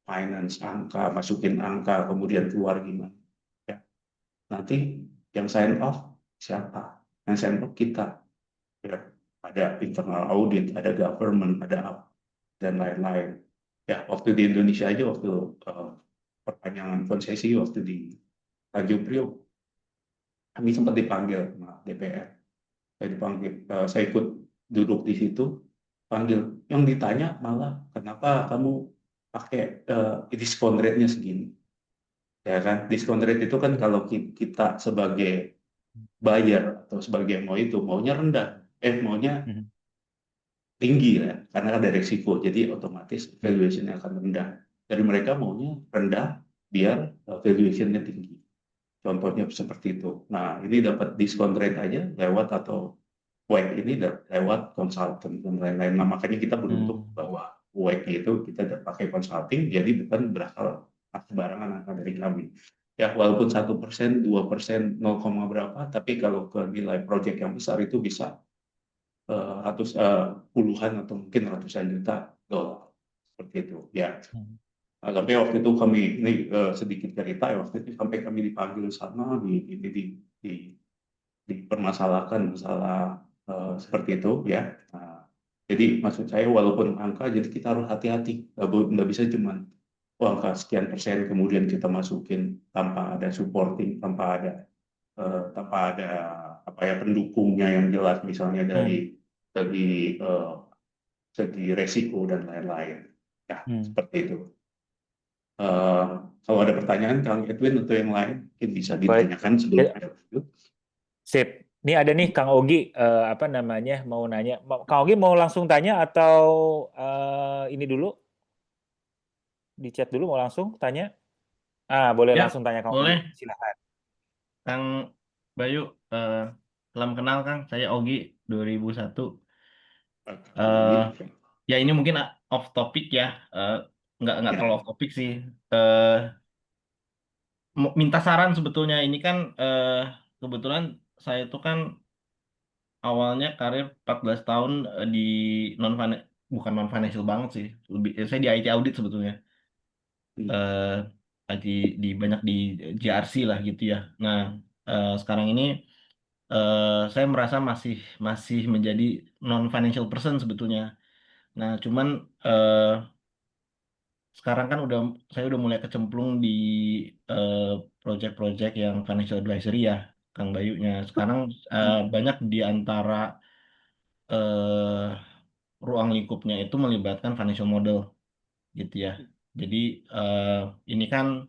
finance, angka, masukin angka, kemudian keluar gimana. Ya. Nanti yang sign off siapa? Yang sign off kita. Ya. Ada internal audit, ada government, ada apa, dan lain-lain. Ya, waktu di Indonesia aja, waktu perpanjangan konsesi, waktu di Tanjung Priok, kami sempat dipanggil sama DPR. Saya ikut duduk di situ, panggil. Yang ditanya malah, kenapa kamu pakai diskon rate-nya segini? Ya kan, diskon rate itu kan kalau kita sebagai buyer atau sebagai maunya rendah, maunya tinggi ya, karena ada risiko, jadi otomatis valuation-nya akan rendah. Dari mereka maunya rendah, biar valuation-nya tinggi. Contohnya seperti itu. Nah, ini dapat diskon rate aja lewat, atau WACC ini lewat konsultan dan lain-lain. Nah, makanya kita beruntung bahwa WACC itu kita pakai consulting, jadi bukan berasal sembarangan angka dari kami. Ya, walaupun 1%, 2%, 0, berapa, tapi kalau ke nilai proyek yang besar itu bisa puluhan atau mungkin ratusan juta dolar, seperti itu. Ya. Nah, sampai waktu itu kami, ini sedikit cerita ya, waktu itu sampai kami dipanggil sana, dipermasalahkan masalah seperti itu ya. Nah, jadi maksud saya, walaupun angka, jadi kita harus hati-hati, nggak bisa cuman angka sekian persen kemudian kita masukin tanpa ada supporting, tanpa ada apa ya, pendukungnya yang jelas, misalnya dari segi resiko dan lain-lain. Ya, seperti itu. Kalau ada pertanyaan Kang Edwin atau yang lain, mungkin bisa ditanyakan sebelum ada lanjut. Sip. Ini ada nih Kang Ogi, mau nanya. Kang Ogi mau langsung tanya atau ini dulu? Di chat dulu mau langsung tanya? Boleh Ya, langsung tanya Kang boleh. Ogi. Silakan. Kang Bayu, salam kenal Kang. Saya Ogi 2001. Ya ini mungkin off topic ya, nggak terlalu off topic sih. Minta saran sebetulnya, ini kan kebetulan saya itu kan awalnya karir 14 tahun di bukan non financial banget sih, saya di IT audit sebetulnya. Banyak di JRC lah gitu ya. Nah, sekarang ini saya merasa masih menjadi non financial person sebetulnya. Nah, cuman sekarang kan saya udah mulai kecemplung di project-project yang financial advisory ya. Kang Bayunya. Sekarang banyak di antara eh, ruang lingkupnya itu melibatkan financial model gitu ya. Jadi eh, ini kan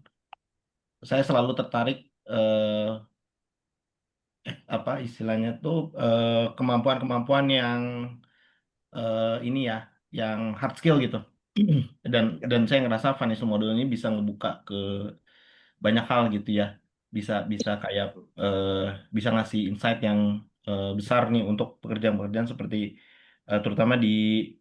saya selalu tertarik eh, apa istilahnya tuh kemampuan-kemampuan yang ini ya, yang hard skill gitu. Dan saya ngerasa financial model ini bisa ngebuka ke banyak hal gitu ya. Bisa bisa kayak eh, bisa ngasih insight yang besar nih untuk pekerjaan-pekerjaan seperti terutama di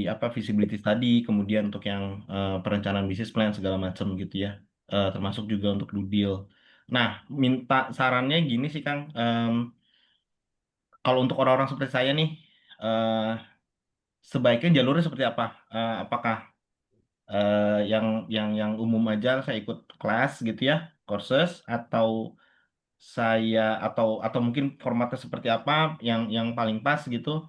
apa visibility study, kemudian untuk yang perencanaan bisnis plan segala macam gitu ya. Termasuk juga untuk due deal. Nah, minta sarannya gini sih Kang. Kalau untuk orang-orang seperti saya nih, eh, sebaiknya jalurnya seperti apa? Apakah yang umum aja saya ikut kelas gitu ya, courses, atau saya atau mungkin formatnya seperti apa yang paling pas gitu?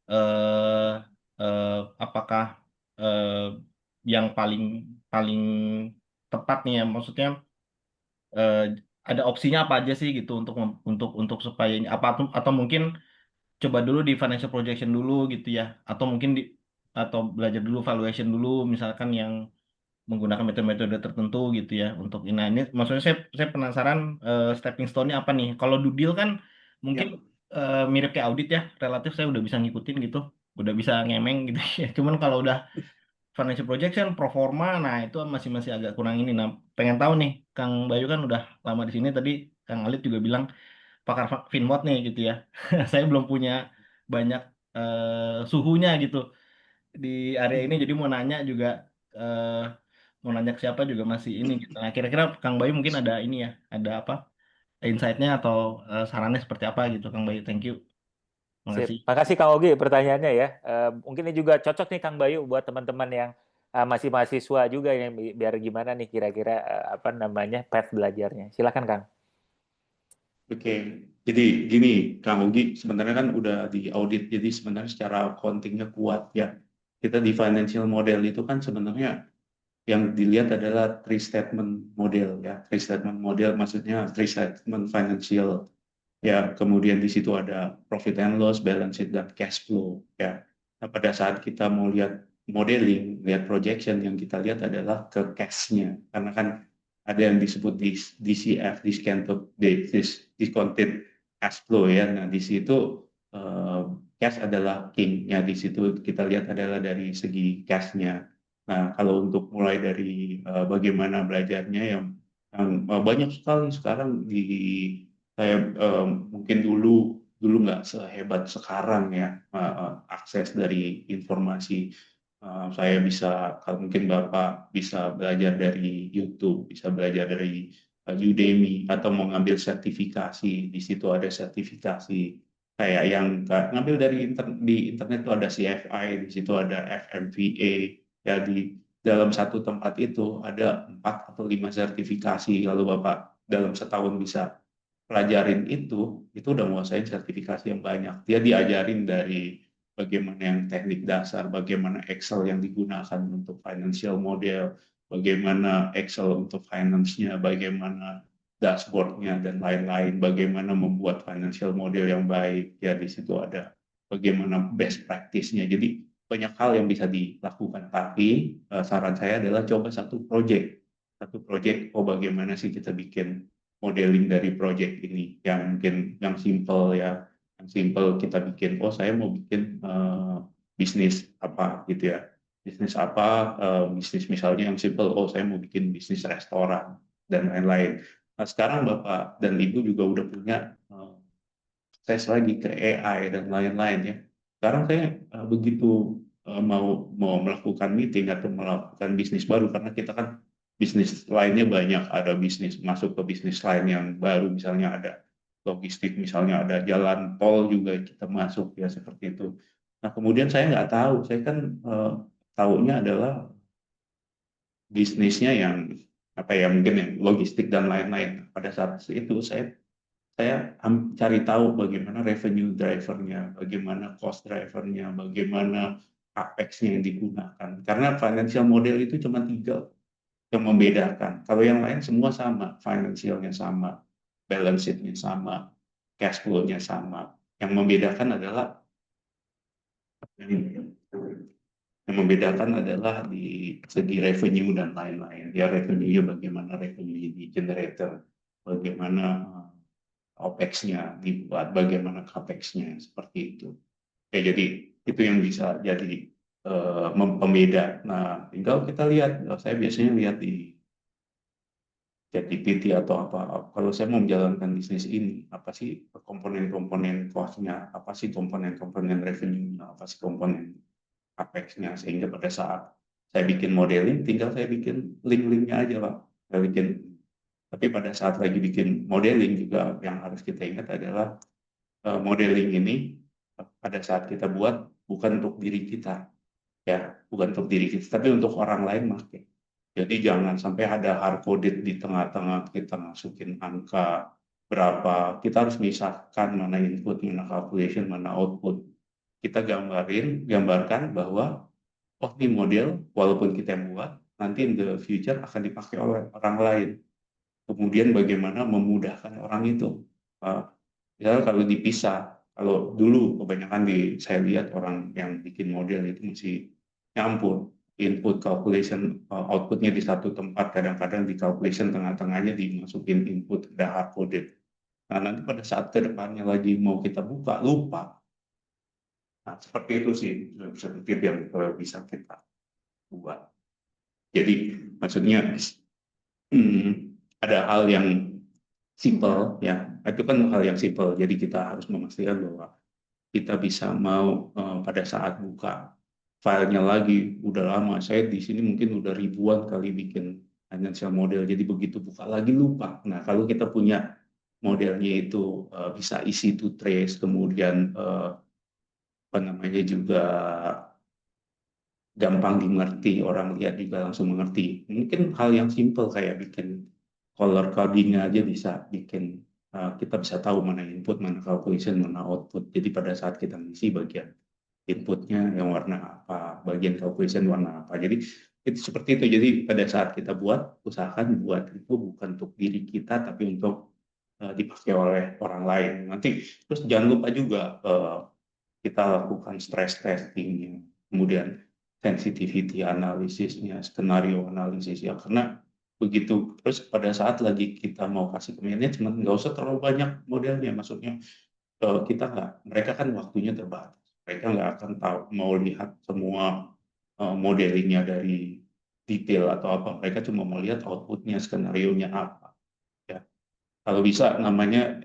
eh eh, apakah eh, yang paling paling tepat nih ya, maksudnya eh, ada opsinya apa aja sih gitu untuk supaya atau mungkin coba dulu di financial projection dulu gitu ya, atau mungkin atau belajar dulu valuation dulu misalkan yang menggunakan metode-metode tertentu gitu ya untuk ini maksudnya saya penasaran stepping stone-nya apa nih kalau due deal kan mungkin Ya, mirip kayak audit ya, relatif saya udah bisa ngikutin gitu, udah bisa ngemeng gitu ya. Cuman kalau udah financial projection pro forma nah itu masih masih agak kurang ini. Nah pengen tahu nih Kang Bayu kan udah lama di sini, tadi Kang Alit juga bilang pakar finmod nih gitu ya. Saya belum punya banyak suhunya gitu di area ini, jadi mau nanya juga eh, mau nanya ke siapa juga masih ini gitu. Nah, kira-kira Kang Bayu mungkin ada ini ya, ada apa insight-nya atau sarannya seperti apa gitu Kang Bayu. Thank you. Sip. Makasih. Makasih Kang Ogi pertanyaannya ya. Mungkin ini juga cocok nih Kang Bayu buat teman-teman yang masih mahasiswa juga yang biar gimana nih kira-kira apa namanya path belajarnya. Silakan Kang. oke. Jadi gini, Kang Ugi, sebenarnya kan udah di audit, jadi sebenarnya secara accounting-nya kuat ya. Kita di financial model itu kan sebenarnya yang dilihat adalah three statement model ya. Three statement model maksudnya three statement financial ya. Kemudian di situ ada profit and loss, balance sheet dan cash flow ya. Nah, pada saat kita mau lihat modeling, lihat projection, yang kita lihat adalah ke cash-nya. Karena kan ada yang disebut DCF, discounted cash flow ya. Nah, di situ cash adalah king ya. Di situ kita lihat adalah dari segi cash-nya. Nah, kalau untuk mulai dari bagaimana belajarnya yang banyak sekali sekarang di saya mungkin dulu nggak sehebat sekarang ya akses dari informasi. Saya bisa kalau mungkin Bapak bisa belajar dari YouTube, bisa belajar dari Udemy atau mau ngambil sertifikasi, di situ ada sertifikasi kayak yang ngambil dari di internet itu ada CFI, di situ ada FMVA, ya di dalam satu tempat itu ada 4 atau 5 sertifikasi, lalu Bapak dalam setahun bisa pelajarin itu udah menguasai sertifikasi yang banyak. Dia diajarin dari bagaimana yang teknik dasar, bagaimana Excel yang digunakan untuk financial model, bagaimana Excel untuk finance-nya, bagaimana dashboard-nya dan lain-lain, bagaimana membuat financial model yang baik. Ya di situ ada bagaimana best practice-nya. Jadi banyak hal yang bisa dilakukan. Tapi saran saya adalah coba satu project. Satu project, oh bagaimana sih kita bikin modeling dari project ini yang mungkin yang simple ya, yang simple kita bikin, oh saya mau bikin bisnis apa gitu ya, bisnis apa, bisnis misalnya yang simple, oh saya mau bikin bisnis restoran dan lain-lain. Nah sekarang Bapak dan Ibu juga udah punya akses lagi ke AI dan lain-lain ya. Sekarang saya begitu mau melakukan meeting atau melakukan bisnis baru, karena kita kan bisnis lainnya banyak, ada bisnis masuk ke bisnis lain yang baru, misalnya ada logistik, misalnya ada jalan tol juga kita masuk ya seperti itu. Nah kemudian saya nggak tahu, saya kan tahunya adalah bisnisnya yang apa ya, mungkin yang logistik dan lain-lain. Pada saat itu saya cari tahu bagaimana revenue drivernya, bagaimana cost drivernya, bagaimana capex-nya yang digunakan. Karena financial model itu cuma 3 yang membedakan. Kalau yang lain semua sama, financialnya sama. balance sheet-nya sama, cash flow-nya sama. Yang membedakan adalah di segi revenue dan lain-lain. Ya revenue bagaimana revenue di generator, bagaimana OPEX-nya dibuat, bagaimana CAPEX-nya, seperti itu. Ya, jadi itu yang bisa jadi pembeda. Nah, tinggal kita lihat, saya biasanya lihat di ChatGPT atau apa, kalau saya mau menjalankan bisnis ini, apa sih komponen-komponen cost-nya, apa sih komponen-komponen revenue-nya, apa sih komponen CAPEX-nya, sehingga pada saat saya bikin modeling, tinggal saya bikin link-linknya aja, Pak. Saya bikin. Tapi pada saat lagi bikin modeling juga yang harus kita ingat adalah modeling ini pada saat kita buat bukan untuk diri kita, ya, bukan untuk diri kita, tapi untuk orang lain pakai. Jadi jangan sampai ada hard coded di tengah-tengah kita masukin angka berapa. Kita harus misahkan mana input, mana calculation, mana output. Kita gambarkan bahwa oh ini model walaupun kita yang buat nanti in the future akan dipakai oleh orang lain. Kemudian bagaimana memudahkan orang itu. Misalnya kalau dipisah, kalau dulu kebanyakan saya lihat orang yang bikin model itu masih nyampur input calculation outputnya di satu tempat, kadang-kadang di calculation tengah-tengahnya dimasukin input udah hard coded. Nah nanti pada saat kedepannya lagi mau kita buka lupa. Nah seperti itu sih seperti yang bisa kita buat. Jadi maksudnya ada hal yang simple, ya itu kan hal yang simple. Jadi kita harus memastikan bahwa kita bisa mau pada saat buka filenya lagi udah lama. Saya di sini mungkin udah ribuan kali bikin financial model, jadi begitu buka lagi lupa. Nah kalau kita punya modelnya itu bisa easy to trace, kemudian apa namanya juga gampang dimengerti, orang lihat juga langsung mengerti. Mungkin hal yang simple kayak bikin color coding aja bisa bikin kita bisa tahu mana input, mana calculation, mana output. Jadi pada saat kita ngisi bagian inputnya yang warna apa, bagian calculation warna apa. Jadi itu seperti itu. Jadi pada saat kita usahakan buat itu bukan untuk diri kita, tapi untuk dipakai oleh orang lain. Nanti terus jangan lupa juga kita lakukan stress testing, kemudian sensitivity analisisnya, skenario analisis ya, karena begitu terus pada saat lagi kita mau kasih ke manajemen nggak usah terlalu banyak modelnya, maksudnya mereka kan waktunya terbatas, mereka nggak akan tahu mau lihat semua modelingnya dari detail atau apa, mereka cuma mau lihat outputnya, skenario nya apa ya. Kalau bisa namanya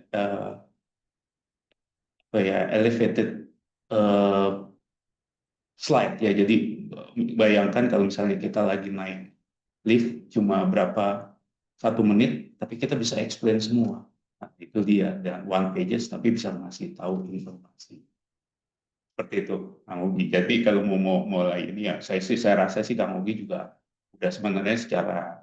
elevated slide ya. Jadi bayangkan kalau misalnya kita lagi naik lift cuma berapa 1 menit, tapi kita bisa explain semua. Nah, itu dia, dan one pages tapi bisa ngasih tahu informasi. Seperti itu, Kang Ugi. Jadi kalau mau mulai ini ya, saya rasa sih Kang Ugi juga udah sebenarnya secara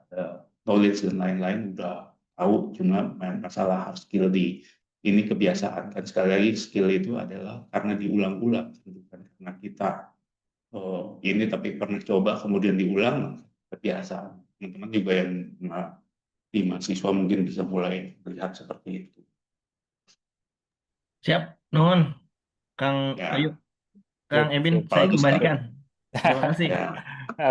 knowledge dan lain-lain udah tahu, cuma masalah hard skill di ini kebiasaan. Kan sekali lagi skill itu adalah karena diulang-ulang, bukan karena kita ini tapi pernah coba kemudian diulang, kebiasaan. Teman-teman juga yang di mahasiswa mungkin bisa mulai melihat seperti itu. Siap, nuhun, Kang Ya. Bayu, Kang Ebin, Kalau saya di kembalikan. Terima kasih. Ya.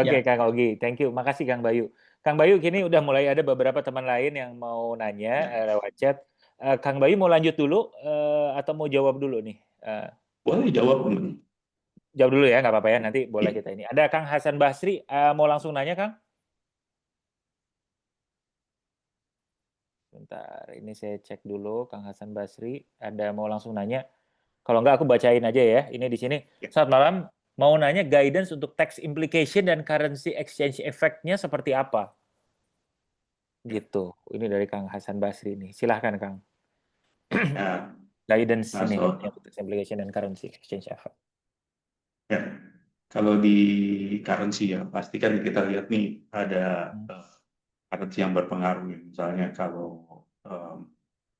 Oke, Ya. Kang Ogi, thank you. Makasih Kang Bayu. Kang Bayu, kini udah mulai ada beberapa teman lain yang mau nanya lewat chat. Kang Bayu mau lanjut dulu atau mau jawab dulu nih? Boleh jawab. Jawab dulu ya, nggak apa-apa ya. Nanti boleh kita ini. Ada Kang Hasan Basri, mau langsung nanya, Kang? Bentar, ini saya cek dulu Kang Hasan Basri. Ada mau langsung nanya? Kalau nggak aku bacain aja ya. Ini di sini. Selamat malam. Mau nanya guidance untuk tax implication dan currency exchange effect-nya seperti apa? Gitu. Ini dari Kang Hasan Basri nih. Silahkan Kang. Ya. Guidance Nah, ini tax implication dan currency exchange effect. Ya, kalau di currency ya pasti kan kita lihat nih ada currency yang berpengaruh. Misalnya kalau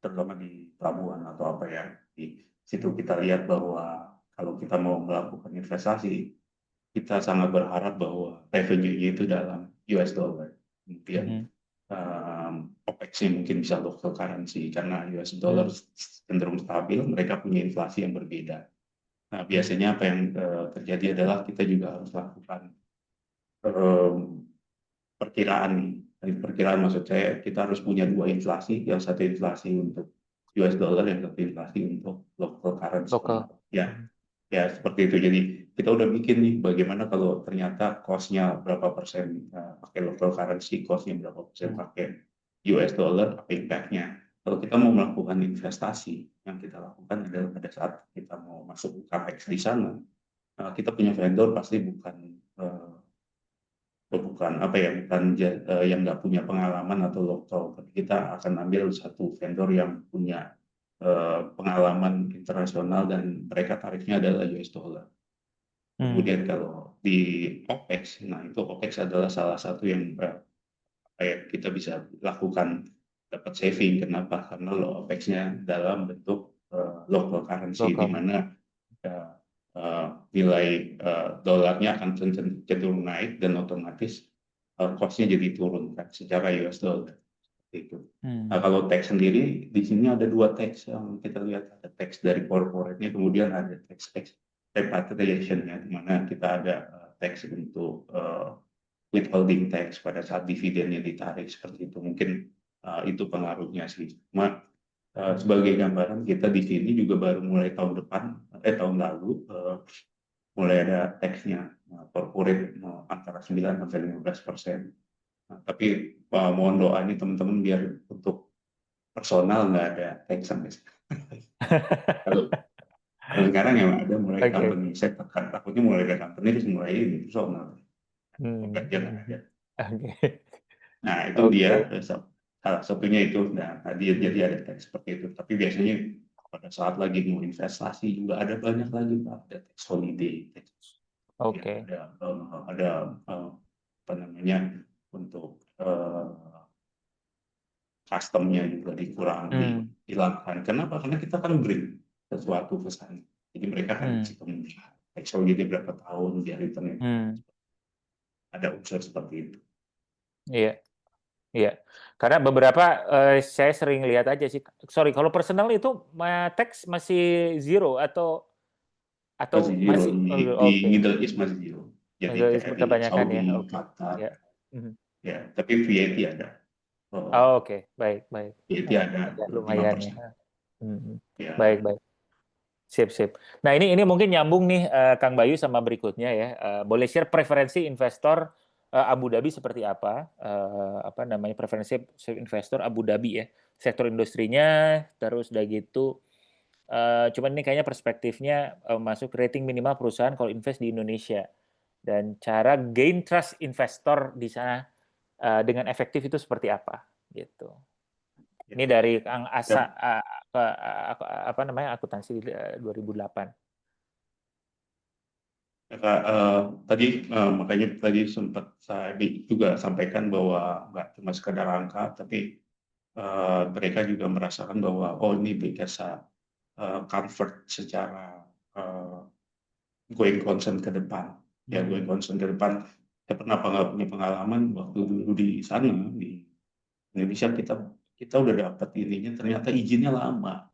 terutama di pelabuhan atau apa ya, di situ kita lihat bahwa kalau kita mau melakukan investasi, kita sangat berharap bahwa revenue-nya itu dalam US dollar. Kemudian OPEX-nya mungkin bisa local currency karena US dollar cenderung stabil, mereka punya inflasi yang berbeda. Nah, biasanya apa yang terjadi adalah kita juga harus lakukan perkiraan nih. Perkiraan maksud saya kita harus punya dua inflasi, yang satu inflasi untuk US dollar, yang satu inflasi untuk local currency. Lokal. Ya seperti itu. Jadi kita udah bikin nih bagaimana kalau ternyata cost-nya berapa persen pakai local currency, cost-nya berapa persen pakai US dollar, apa impact-nya. Kalau kita mau melakukan investasi, yang kita lakukan adalah pada saat kita mau masuk capex di sana, kita punya vendor pasti bukan yang nggak punya pengalaman atau lokal, tapi kita akan ambil satu vendor yang punya pengalaman internasional dan mereka tarifnya adalah US dollar. Kemudian kalau di OPEX, nah itu OPEX adalah salah satu yang kita bisa lakukan dapat saving. Kenapa? Karena OPEX-nya dalam bentuk local currency, di mana nilai dolarnya akan cenderung naik dan otomatis cost-nya jadi turun kan secara US dollar. Itu. Nah, kalau tax sendiri di sini ada dua tax yang kita lihat, ada tax dari corporate-nya, kemudian ada tax repatriation-nya, di mana kita ada tax untuk withholding tax pada saat dividennya ditarik seperti itu. Mungkin itu pengaruhnya sih. Cuma sebagai gambaran kita di sini juga baru mulai tahun lalu mulai ada tax-nya corporate antara 9 sampai 15%. Nah, tapi mohon doa nih teman-teman biar untuk personal nggak ada tax sampai sekarang. Kalau sekarang yang ada mulai company, saya takutnya mulai ada company terus mulai ini personal. Jangan ada. Nah itu dia salah satunya itu. Nah jadi ada tax seperti itu. Tapi biasanya pada saat lagi mau investasi juga ada banyak lagi Pak, ada tax holiday. Ya, ada apa namanya untuk customnya juga dihilangkan. Kenapa? Karena kita kan bring sesuatu ke sana. Jadi mereka kan tax holiday berapa tahun biar returnnya. Ada unsur seperti itu. Iya. Karena beberapa saya sering lihat aja sih. Sorry, kalau personal itu tax masih zero atau masih di Middle East masih zero. Jadi kayak di Saudi, Qatar. Ya, tapi VAT ada. Baik. VAT ada lumayan 5%. Ya. Baik. Sip. Nah, ini mungkin nyambung nih Kang Bayu sama berikutnya ya. Boleh share preferensi investor Abu Dhabi seperti apa? Preferensi investor Abu Dhabi ya. Sektor industrinya, terus udah gitu. Cuman ini kayaknya perspektifnya masuk rating minimal perusahaan kalau invest di Indonesia. Dan cara gain trust investor di sana dengan efektif itu seperti apa? Gitu. Ini dari Kang Asa, akuntansi 2008. Makanya tadi sempat saya juga sampaikan bahwa nggak cuma sekedar angka, tapi mereka juga merasakan bahwa ini bisa convert secara going concern ke depan. Ya, going concern ke depan. Saya pernah nggak punya pengalaman waktu dulu di sana di Indonesia kita udah dapat ininya, ternyata izinnya lama.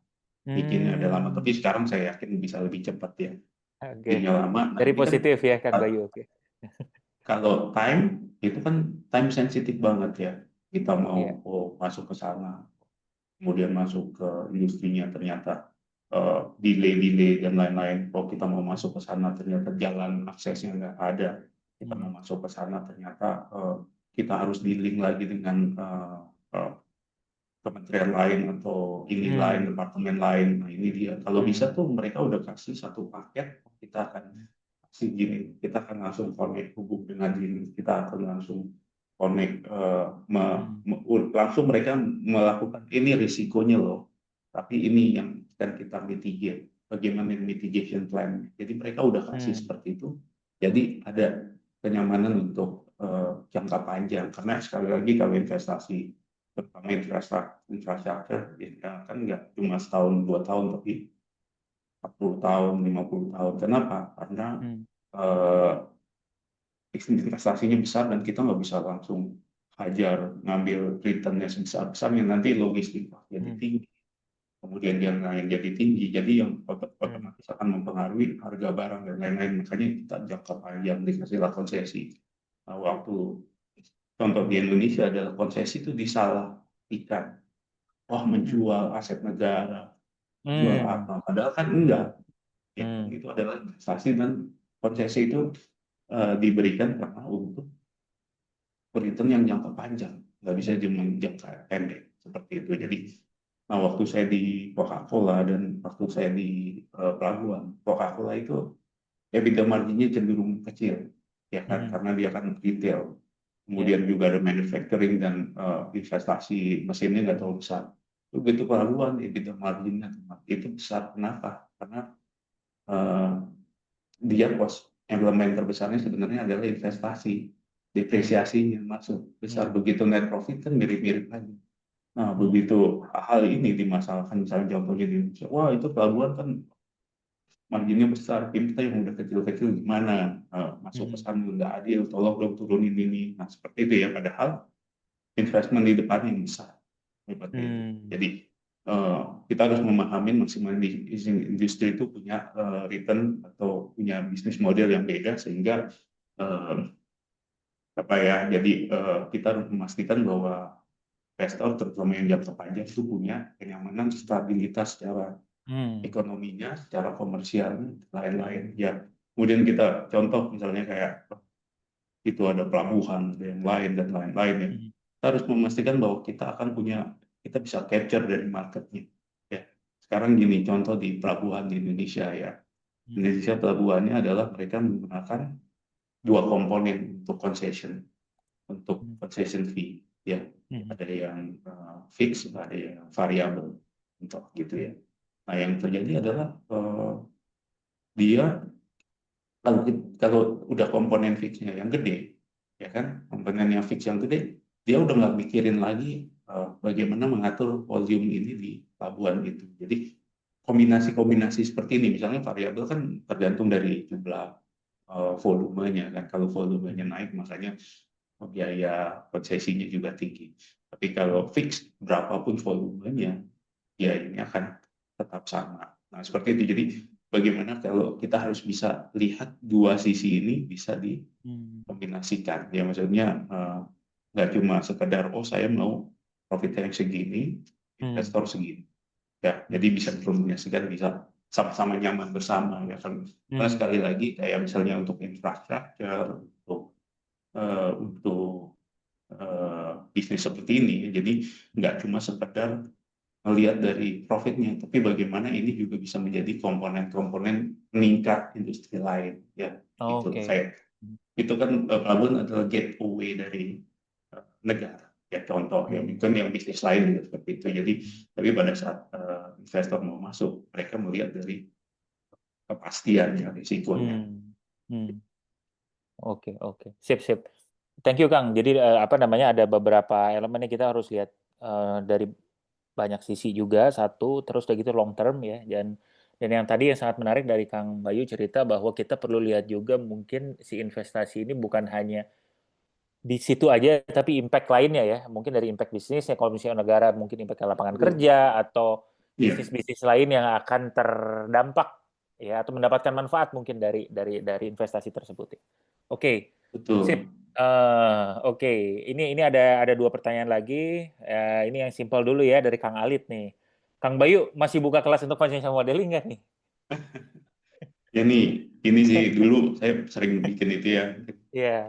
Izinnya ada lama, tapi sekarang saya yakin bisa lebih cepat ya. Izinnya lama. Dari positif ya Kang Bayu. Kalau time itu kan time sensitif banget ya. Kita mau masuk ke sana, kemudian masuk ke industrinya ternyata delay dan lain-lain. Kalau kita mau masuk ke sana ternyata jalan aksesnya nggak ada. Kita mau masuk ke sana ternyata kita harus di-link lagi dengan kementerian lain atau lain, departemen lain. Nah ini dia. Kalau bisa tuh mereka udah kasih satu paket, kita akan kasih gini, kita akan langsung connect hubung dengan ini, kita akan langsung connect, langsung mereka melakukan ini risikonya loh. Tapi ini yang kan kita mitigate. Bagaimana mitigation plan? Jadi mereka udah kasih seperti itu. Jadi ada kenyamanan untuk jangka panjang. Karena sekali lagi kalau investasi terutama infrastruktur ya kan nggak cuma setahun 2 tahun tapi 40 tahun 50 tahun. Kenapa? Karena investasinya besar dan kita nggak bisa langsung hajar ngambil returnnya sebesar-besarnya, nanti logistik jadi tinggi, kemudian yang lain jadi tinggi, jadi yang otomatis akan mempengaruhi harga barang dan lain-lain. Makanya kita jangka panjang dikasihlah konsesi. Nah, waktu contoh di Indonesia adalah konsesi itu disalahkan, wah menjual aset negara, jual apa, padahal kan enggak. Ya, itu adalah investasi, dan konsesi itu diberikan karena untuk return yang jangka panjang, nggak bisa cuma jangka pendek seperti itu. Jadi, nah waktu saya di Coca-Cola dan waktu saya di pelabuhan, Coca-Cola itu EBITDA marginnya cenderung kecil, ya kan, karena dia kan retail. Kemudian juga ada manufacturing dan investasi mesinnya nggak terlalu besar. Begitu pelabuhan, EBITDA marginnya itu besar. Kenapa? Karena dia elemen terbesarnya sebenarnya adalah investasi, depresiasinya masuk besar. Begitu net profit kan mirip-mirip lagi. Nah, begitu hal ini dimasalahkan, misalnya contohnya di Indonesia, wah itu pelabuhan kan marginnya besar, kita yang udah kecil-kecil gimana, masuk ke sana nggak adil, tolong dong turunin ini. Nah, seperti itu ya, padahal investment di depannya yang besar. Seperti itu. Jadi kita harus memahami masing-masing industri itu punya return atau punya bisnis model yang beda, sehingga jadi kita harus memastikan bahwa investor, terutama yang jangka panjang, itu punya kenyamanan, stabilitas secara ekonominya, secara komersialnya, lain-lain. Ya, kemudian kita contoh misalnya kayak itu ada pelabuhan, ada yang lain dan lain-lain ya. Kita harus memastikan bahwa kita akan kita bisa capture dari marketnya. Ya, sekarang gini contoh di pelabuhan di Indonesia ya. Indonesia pelabuhannya adalah mereka menggunakan dua komponen untuk concession fee ya. Ada yang fix, ada yang variabel untuk gitu ya. Nah, yang terjadi adalah dia kalau udah komponen fixnya yang gede, ya kan, komponen yang fix yang gede, dia udah nggak mikirin lagi bagaimana mengatur volume ini di pelabuhan itu. Jadi kombinasi-kombinasi seperti ini, misalnya variabel kan tergantung dari jumlah volumenya kan. Kalau volumenya naik, makanya biaya konsesinya juga tinggi. Tapi kalau fix berapapun volumenya, ya ini akan tetap sama. Nah, seperti itu. Jadi bagaimana kalau kita harus bisa lihat dua sisi ini bisa dikombinasikan. Ya, maksudnya nggak cuma sekedar saya mau profitnya yang segini, investor segini. Ya, jadi bisa dikombinasikan, bisa sama-sama nyaman bersama ya kan. Nah, sekali lagi kayak misalnya untuk infrastruktur, untuk bisnis seperti ini, jadi nggak cuma sekedar melihat dari profitnya, tapi bagaimana ini juga bisa menjadi komponen-komponen meningkat industri lain ya. Itu kayak itu kan pelabuhan adalah gateway dari negara ya, contoh ya, mungkin yang bisnis lain juga seperti itu. Jadi tapi pada saat investor mau masuk, mereka melihat dari kepastian ya, risikonya. Oke. Sip. Thank you, Kang. Jadi ada beberapa elemen yang kita harus lihat dari banyak sisi juga, satu, terus udah gitu long term ya, dan yang tadi yang sangat menarik dari Kang Bayu cerita bahwa kita perlu lihat juga mungkin si investasi ini bukan hanya di situ aja, tapi impact lainnya ya, mungkin dari impact bisnisnya, kalau misalnya negara mungkin impact ke lapangan kerja atau bisnis-bisnis lain yang akan terdampak ya, atau mendapatkan manfaat mungkin dari investasi tersebut. Oke. Betul. Sip. Oke. Ini ada dua pertanyaan lagi. Ini yang simpel dulu ya dari Kang Alit nih. Kang Bayu masih buka kelas untuk financial modeling nggak nih? Ya nih, ini sih dulu saya sering bikin itu ya. Iya.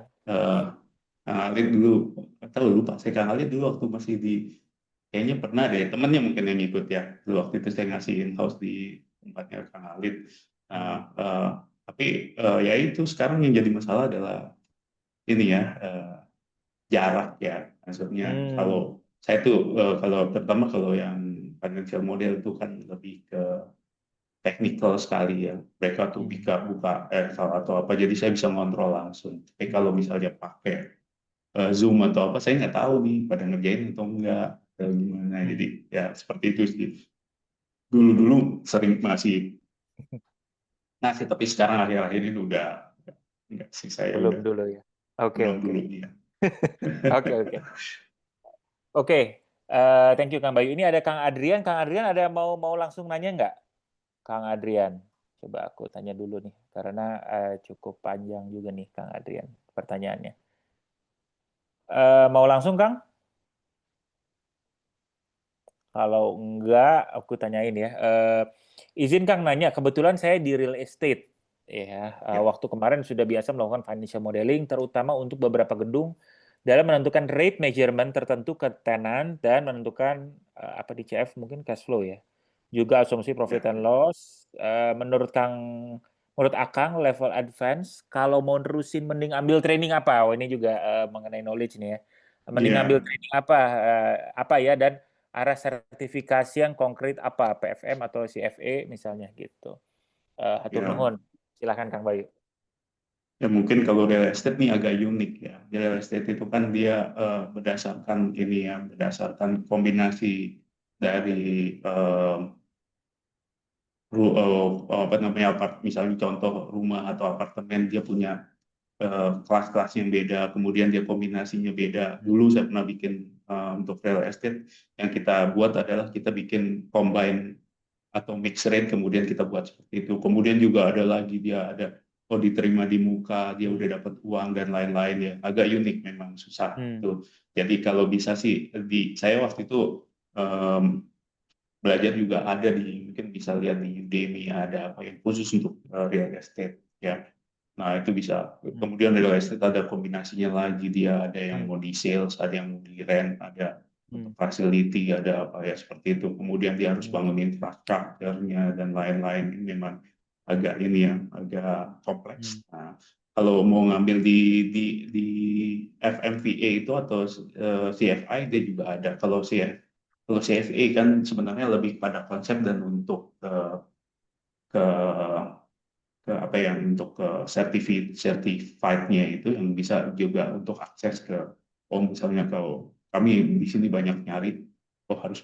Kang Alit dulu, atau lupa saya, Kang Alit dulu waktu masih kayaknya pernah deh, temennya mungkin yang ikut ya. Dulu waktu itu saya ngasih in-house di tempatnya Kang Alit. Tapi ya itu sekarang yang jadi masalah adalah ini ya, jarak ya. Maksudnya kalau saya tuh terutama kalau yang financial model itu kan lebih ke teknikal sekali ya. Mereka tuh bisa buka Excel atau apa, jadi saya bisa ngontrol langsung. Tapi kalau misalnya pakai Zoom atau apa, saya nggak tahu nih pada ngerjain atau enggak, atau gimana. Jadi ya seperti itu sih. Dulu sering masih tapi sekarang akhir-akhir ini udah enggak sih, saya belum dulu ya. Oke. Dulu ya. Oke, oke. Oke, thank you Kang Bayu. Ini ada Kang Adrian. Kang Adrian ada mau langsung nanya nggak? Kang Adrian. Coba aku tanya dulu nih, karena cukup panjang juga nih Kang Adrian pertanyaannya. Mau langsung Kang? Kalau enggak, aku tanyain ya. Izin Kang nanya, kebetulan saya di real estate. Ya, waktu kemarin sudah biasa melakukan financial modeling, terutama untuk beberapa gedung dalam menentukan rate measurement tertentu ke tenant dan menentukan apa di CF mungkin cash flow ya. Juga asumsi profit and loss. Menurut Akang level advance, kalau mau nerusin mending ambil training apa? Oh, ini juga mengenai knowledge nih ya. Mending ambil training apa ya, dan arah sertifikasi yang konkret apa, PFM atau CFE misalnya gitu. Hatur nuhun. Silakan Kang Bayu. Ya mungkin kalau real estate nih agak unik ya. Real estate itu kan dia berdasarkan ini ya, berdasarkan kombinasi dari apa namanya misalnya contoh rumah atau apartemen, dia punya kelas-kelas yang beda, kemudian dia kombinasinya beda. Dulu saya pernah bikin untuk real estate, yang kita buat adalah kita bikin combine atau mix rate, kemudian kita buat seperti itu. Kemudian juga ada lagi, dia ada diterima di muka, dia udah dapat uang dan lain-lain ya. Agak unik memang, susah itu. Jadi kalau bisa sih, saya waktu itu belajar juga ada mungkin bisa lihat di Udemy, ada apa yang khusus untuk real estate ya. Nah itu bisa. Kemudian real estate ada kombinasinya lagi, dia ada yang mau di sales, ada yang mau di rent, ada facility, ada apa ya seperti itu. Kemudian dia harus bangun infrastrukturnya dan lain-lain. Ini memang agak ini ya, agak kompleks. Nah, kalau mau ngambil di FMVA itu atau CFI, dia juga ada. Kalau CFA kan sebenarnya lebih pada konsep dan untuk ke apa yang untuk certified-nya itu yang bisa juga untuk akses ke misalnya kalau kami di sini banyak nyari harus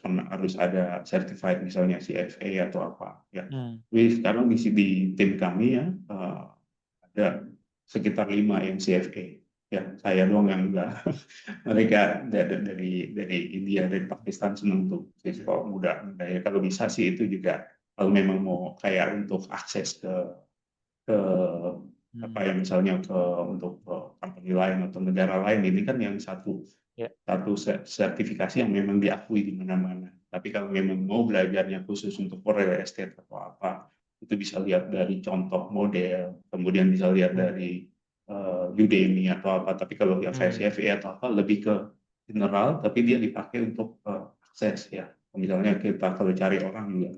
ada certified misalnya CFA atau apa ya. Jadi sekarang di tim kami ya ada sekitar 5 yang CFA ya, saya doang yang enggak. Mereka dari India, dari Pakistan senang tuh siswa muda ya. Kalau bisa sih itu juga, kalau memang mau kayak untuk akses ke apa ya misalnya untuk company lain atau negara lain, ini kan yang satu sertifikasi yang memang diakui di mana-mana. Tapi kalau memang mau belajarnya khusus untuk real estate atau apa, itu bisa lihat dari contoh model, kemudian bisa lihat dari Udemy atau apa. Tapi kalau yang saya CFA atau apa lebih ke general, tapi dia dipakai untuk akses ya. Misalnya kita kalau cari orang juga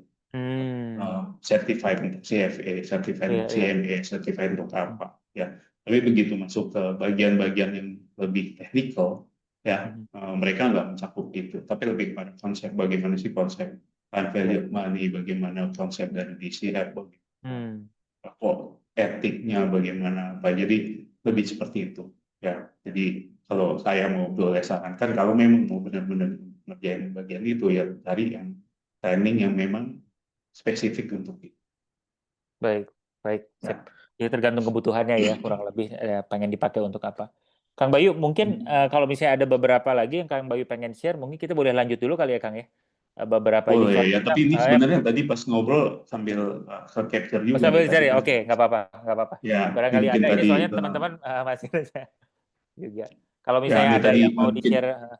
certified untuk CFA, certified untuk CMA, certified untuk apa ya. Tapi begitu masuk ke bagian-bagian yang lebih teknikal ya, mereka nggak mencakup itu, tapi lebih pada konsep, bagaimana sih konsep time value of money, bagaimana konsep dari DCF, kok etiknya bagaimana apa. Jadi lebih seperti itu ya. Jadi kalau saya mau boleh sarankan, kalau memang mau benar-benar ngerjain bagian itu ya, cari yang training yang memang spesifik untuk itu. Baik. Ya. Jadi tergantung kebutuhannya ya, kurang lebih pengen dipakai untuk apa. Kang Bayu, mungkin kalau misalnya ada beberapa lagi yang Kang Bayu pengen share, mungkin kita boleh lanjut dulu kali ya Kang ya. Beberapa boleh ya, tapi ini sebenarnya tadi pas ngobrol sambil capture juga. Sambil cari, oke, nggak apa-apa. Ya, barangkali ada ini, soalnya teman-teman masih juga. Kalau misalnya ada yang mau di-share.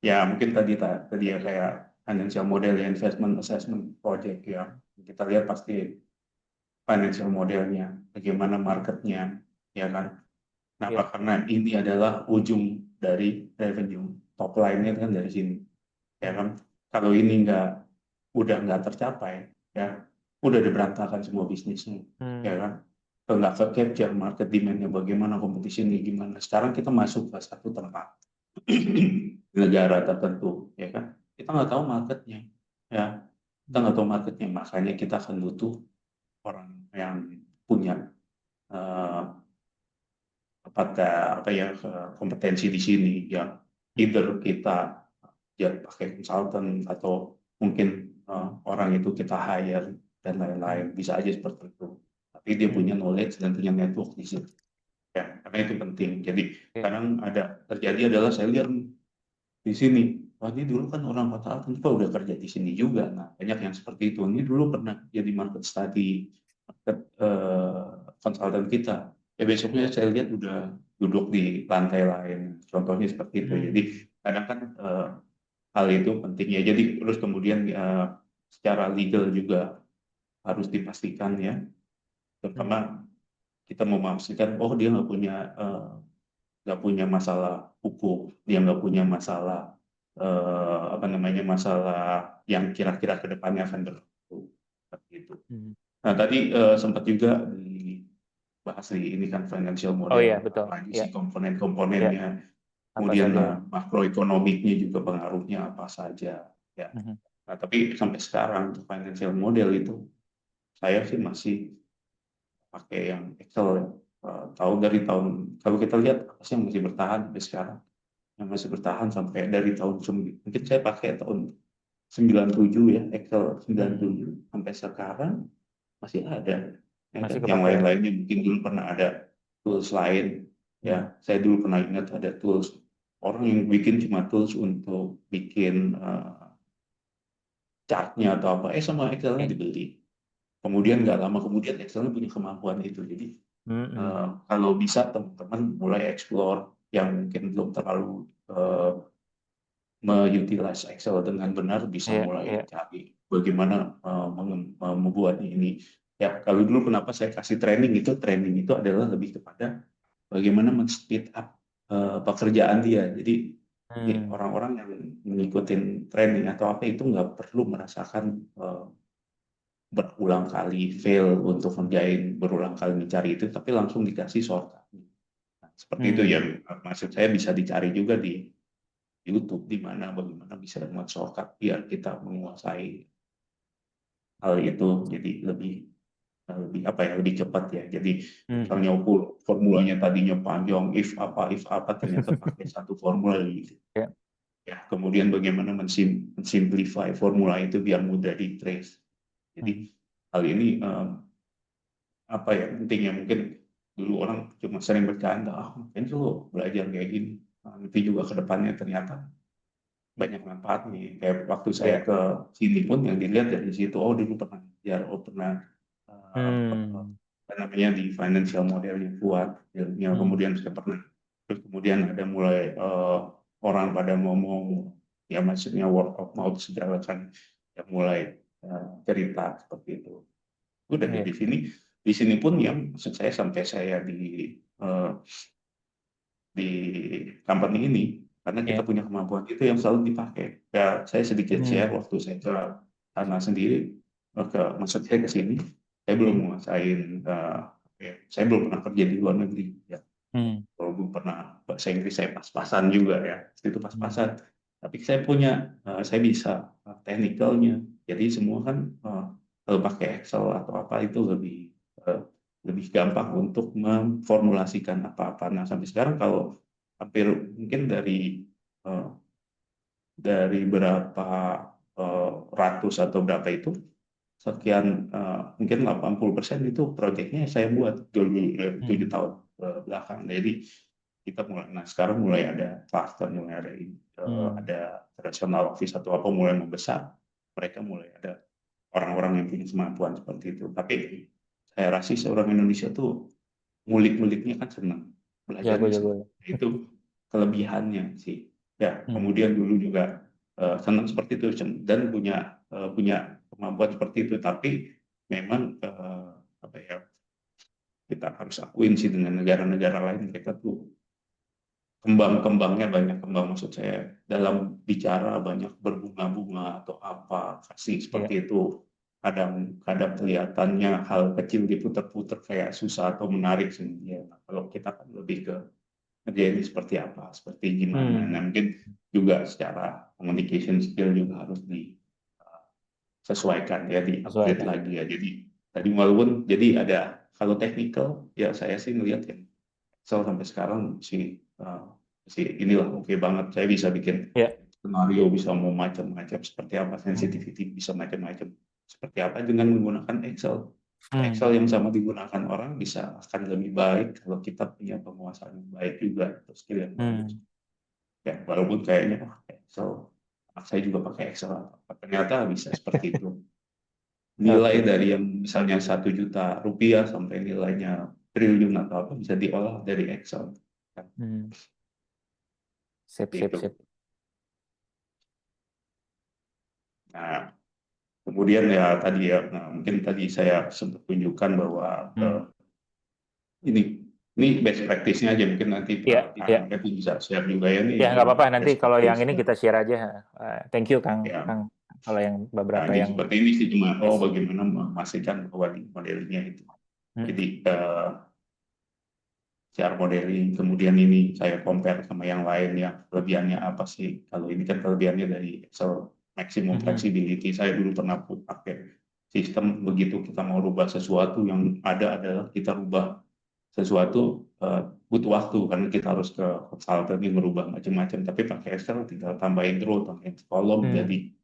Ya, mungkin tadi ya kayak financial model investment assessment project ya. Kita lihat pasti financial modelnya, bagaimana marketnya, ya kan. Kenapa? Karena ini adalah ujung dari revenue, top line-nya kan dari sini, ya kan. Kalau ini udah nggak tercapai, ya udah berantakan semua bisnisnya, ya kan. Kalau nggak ke-capture market demand-nya bagaimana, competition-nya gimana. Sekarang kita masuk ke satu tempat negara tertentu, ya kan. Kita nggak tahu marketnya, ya. Kita nggak tahu marketnya, makanya kita akan butuh orang yang punya kompetensi di sini, yang either kita pakai konsultan atau mungkin orang itu kita hire dan lain-lain, bisa aja seperti itu. Tapi dia punya knowledge dan punya network di situ. ya, karena itu penting. Jadi Oke. kadang terjadi adalah saya lihat di sini, wah ini dulu kan orang kota Alton Pak udah kerja di sini juga. Nah, banyak yang seperti itu. Ini dulu pernah jadi market study, market konsultan kita. Ya besoknya saya lihat udah duduk di lantai lain. Contohnya seperti itu. Jadi kadang kan hal itu penting ya. Jadi terus kemudian secara legal juga harus dipastikan ya. Terutama kita mau memastikan, oh dia nggak punya masalah hukum, dia nggak punya masalah masalah yang kira-kira kedepannya akan berlaku seperti itu. Nah tadi sempat juga dibahas ini kan financial Oh iya, model, betul. apa aja Ya, sih komponen-komponennya, apa kemudian saja? makroekonomiknya juga pengaruhnya apa saja. Ya. Nah tapi sampai sekarang untuk financial model itu saya sih masih pakai yang Excel ya. Kalau kita lihat apa sih yang masih bertahan sampai sekarang, yang masih bertahan sampai dari tahun mungkin saya pakai tahun 97 ya, Excel 97 sampai sekarang masih ada. Ya, Masih kan? Yang kepake ya? lain-lainnya mungkin dulu pernah ada tools lain ya. Saya dulu pernah ingat ada tools orang yang bikin cuma tools untuk bikin chartnya atau apa, sama Excelnya dibeli. Kemudian nggak lama kemudian Excelnya punya kemampuan itu. Jadi kalau bisa teman-teman mulai explore yang mungkin belum terlalu mengutilize Excel dengan benar, bisa mulai cari bagaimana membuat ini. Ya, kalau dulu kenapa saya kasih training itu adalah lebih kepada bagaimana men-speed up pekerjaan dia. Jadi orang-orang yang mengikuti training atau apa itu nggak perlu merasakan berulang kali fail untuk berulang kali mencari itu, tapi langsung dikasih shortcut. Nah, seperti itu ya, maksud saya bisa dicari juga di YouTube, di mana bagaimana bisa membuat shortcut biar kita menguasai hal itu jadi lebih lebih cepat ya. Jadi misalnya formulanya tadinya panjang, if apa ternyata pakai satu formula gitu. Ya, kemudian bagaimana mensimplify formula itu biar mudah di trace. Jadi hal ini pentingnya mungkin dulu orang cuma sering bercanda, mungkin lo belajar kayak gini, nanti juga ke depannya ternyata banyak manfaat nih. Kayak waktu saya ke sini pun yang dilihat dari situ, oh dulu pernah belajar, di financial modelnya kuat, ya, kemudian saya pernah, terus kemudian ada mulai orang pada ngomong, ya maksudnya word of mouth segala kan, yang mulai cerita seperti itu. Udah di sini pun yang maksud saya sampai saya di company ini, karena kita punya kemampuan itu yang selalu dipakai. Ya, saya sedikit share waktu saya ke sana sendiri, maksud saya ke sini, saya belum menguasain, saya belum pernah kerja di luar negeri. Ya. Belum pernah, bahasa Inggris saya pas-pasan juga ya, itu pas-pasan. Tapi saya bisa technicalnya. Jadi semua kan kalau pakai Excel atau apa itu lebih gampang untuk memformulasikan apa-apa. Nah sampai sekarang kalau hampir mungkin dari berapa ratus atau berapa itu sekian, mungkin 80% itu proyeknya saya buat dulu 7 tahun belakang. Jadi kita sekarang mulai ada cluster, mulai ada regional office atau apa mulai membesar, mereka mulai ada orang-orang yang punya kemampuan seperti itu. Tapi saya rasa seorang Indonesia tuh ngulik-nguliknya kan senang, belajarnya itu kelebihannya sih. Ya, kemudian dulu juga senang seperti itu dan punya kemampuan seperti itu. Tapi memang kita harus akuin sih dengan negara-negara lain, mereka tuh kembang-kembangnya banyak, maksud saya dalam bicara banyak berbunga-bunga atau apa kasih seperti itu. Kadang kelihatannya hal kecil diputar-putar kayak susah atau menarik sendiri. Nah, kalau kita kan lebih ke ngerjain seperti apa, seperti gimana. Nah, mungkin juga secara communication skill juga harus disesuaikan ya, di-upgrade lagi ya. Jadi tadi walaupun jadi ada kalau technical ya saya sih melihat ya sampai sekarang sih inilah oke banget. Saya bisa bikin skenario, bisa mau macam-macam seperti apa, sensitivity bisa macam-macam seperti apa dengan menggunakan Excel. Excel yang sama digunakan orang bisa akan lebih baik kalau kita punya penguasaan yang baik juga atau skill yang bagus. Ya, walaupun kayaknya Excel, saya juga pakai Excel, ternyata bisa seperti itu. Nilai dari yang misalnya 1 juta rupiah sampai nilainya triliun atau apa bisa diolah dari Excel. Sip. Gitu. Nah, kemudian ya tadi ya, mungkin tadi saya sempat tunjukkan bahwa ini best practice-nya aja, mungkin nanti Kang Kevin bisa share juga ya nih. Ya nggak apa-apa, nanti best kalau yang practice. ini kita share aja. Thank you Kang. Ya. Kang. Kalau yang Nah, beberapa ini yang seperti ini sih cuma bagaimana memastikan bahwa di modelnya itu. Jadi share modeling, kemudian ini saya compare sama yang lain ya, kelebihannya apa sih? Kalau ini kan kelebihannya dari Excel maximum flexibility. Saya dulu pernah pakai sistem, begitu kita mau rubah sesuatu yang ada adalah kita rubah sesuatu butuh waktu karena kita harus ke konsultan yang merubah macam-macam, tapi pakai Excel tinggal tambahin row, tambahin kolom, jadi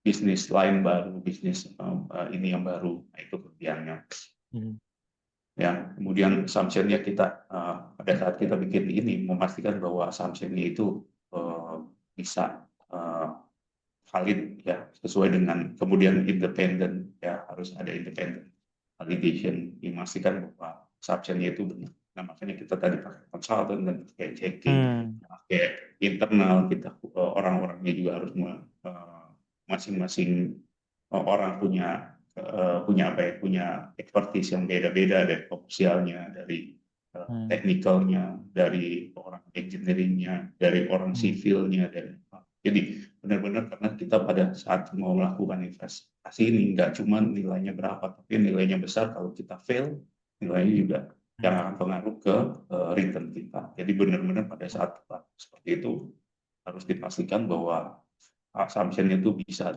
bisnis lain baru, bisnis ini yang baru. Nah, itu kelebihannya. Ya, kemudian assumption-nya kita pada saat kita bikin ini memastikan bahwa assumption-nya itu bisa valid ya, sesuai dengan, kemudian independent ya, harus ada independent validation, memastikan bahwa assumption-nya itu benar. Nah, makanya kita tadi pakai consultant dan pakai checking, pakai internal, kita orang-orangnya juga harus masing-masing orang punya expertise yang beda-beda, dari komersialnya, dari teknikalnya, dari orang engineeringnya, dari orang sivilnya, jadi benar-benar karena kita pada saat mau melakukan investasi ini nggak cuma nilainya berapa, tapi nilainya besar. Kalau kita fail, nilainya juga yang akan pengaruh ke return kita. Jadi benar-benar pada saat seperti itu harus dipastikan bahwa assumption itu bisa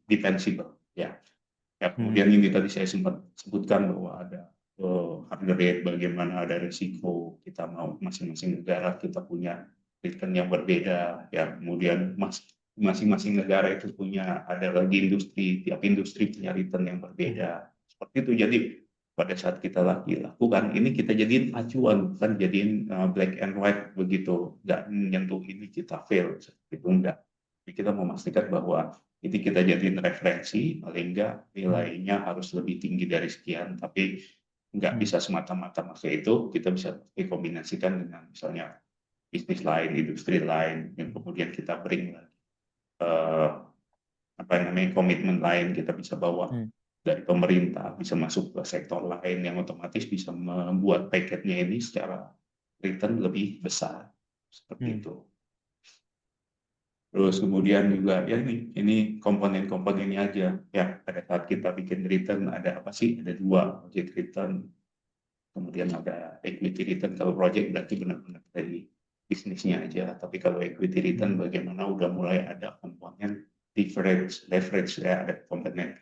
defensible ya. Kemudian ini tadi saya sempat sebutkan bahwa ada harga rate, bagaimana ada risiko, kita mau masing-masing negara kita punya return yang berbeda ya. Kemudian masing-masing negara itu punya, ada lagi industri, tiap industri punya return yang berbeda seperti itu. Jadi pada saat kita lakukan ini, kita jadiin acuan, bukan jadiin black and white begitu, nggak menyentuh ini kita fail, itu enggak. Jadi kita memastikan bahwa ini kita jadiin referensi, paling enggak nilainya harus lebih tinggi dari sekian, tapi nggak bisa semata-mata pakai itu, kita bisa dikombinasikan dengan misalnya bisnis lain, industri lain, yang kemudian kita bring komitmen lain, kita bisa bawa dari pemerintah, bisa masuk ke sektor lain yang otomatis bisa membuat package-nya ini secara return lebih besar, seperti itu. Terus kemudian juga ya ini komponen-komponennya aja ya. Pada saat kita bikin return ada apa sih? Ada 2, project return, kemudian ada equity return. Kalau project berarti benar-benar dari bisnisnya aja, tapi kalau equity return bagaimana udah mulai ada komponen leverage ya, ada komponen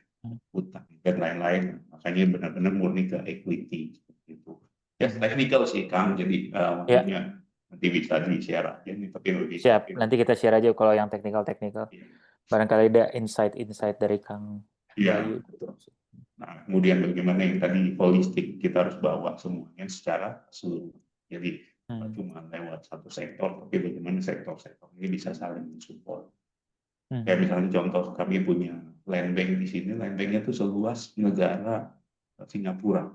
utang dan lain-lain, makanya benar-benar murni ke equity gitu. Ya teknikal sih Kang, jadi maksudnya nanti bisa di-share aja nih, tapi lebih siap, nanti kita share aja kalau yang teknikal. Barangkali ada insight dari Kang Bayu. Betul. Nah, kemudian bagaimana yang tadi holistik, kita harus bawa semuanya secara seluruh. Jadi cuma lewat satu sektor, tapi bagaimana sektor-sektor ini bisa saling mensupport. Kayak misalnya contoh, kami punya land bank di sini, land banknya itu seluas negara Singapura.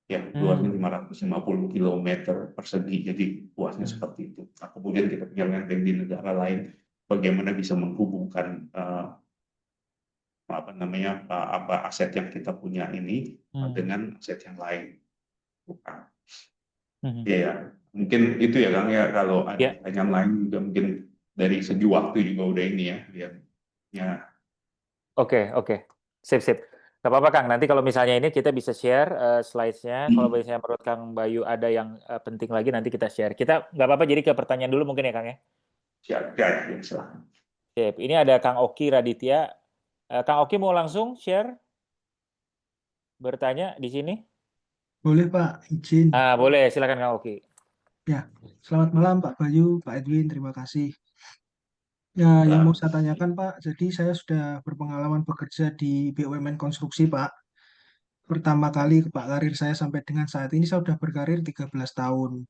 Ya, luasnya 550 km persegi, jadi luasnya seperti itu. Nah, kemudian kita punya land bank di negara lain, bagaimana bisa menghubungkan aset yang kita punya ini dengan aset yang lain. Bukan. Ya, mungkin itu ya Kang ya, kalau ada pertanyaan lain juga mungkin dari segi waktu juga udah ini ya. Oke. Sip. Gak apa-apa Kang, nanti kalau misalnya ini kita bisa share slides-nya. Kalau misalnya menurut Kang Bayu ada yang penting lagi, nanti kita share. Kita nggak apa-apa jadi ke pertanyaan dulu mungkin ya Kang ya? Siap, silahkan. Sip. Ini ada Kang Oki Raditya. Kang Oki mau langsung share? Bertanya di sini? Boleh Pak, izin. Boleh, silakan Kang Oki. Ya, selamat malam Pak Bayu, Pak Edwin, terima kasih. Ya, yang mau saya tanyakan Pak, jadi saya sudah berpengalaman bekerja di BUMN konstruksi Pak. pertama kali Pak karir saya sampai dengan saat ini saya sudah berkarir 13 tahun.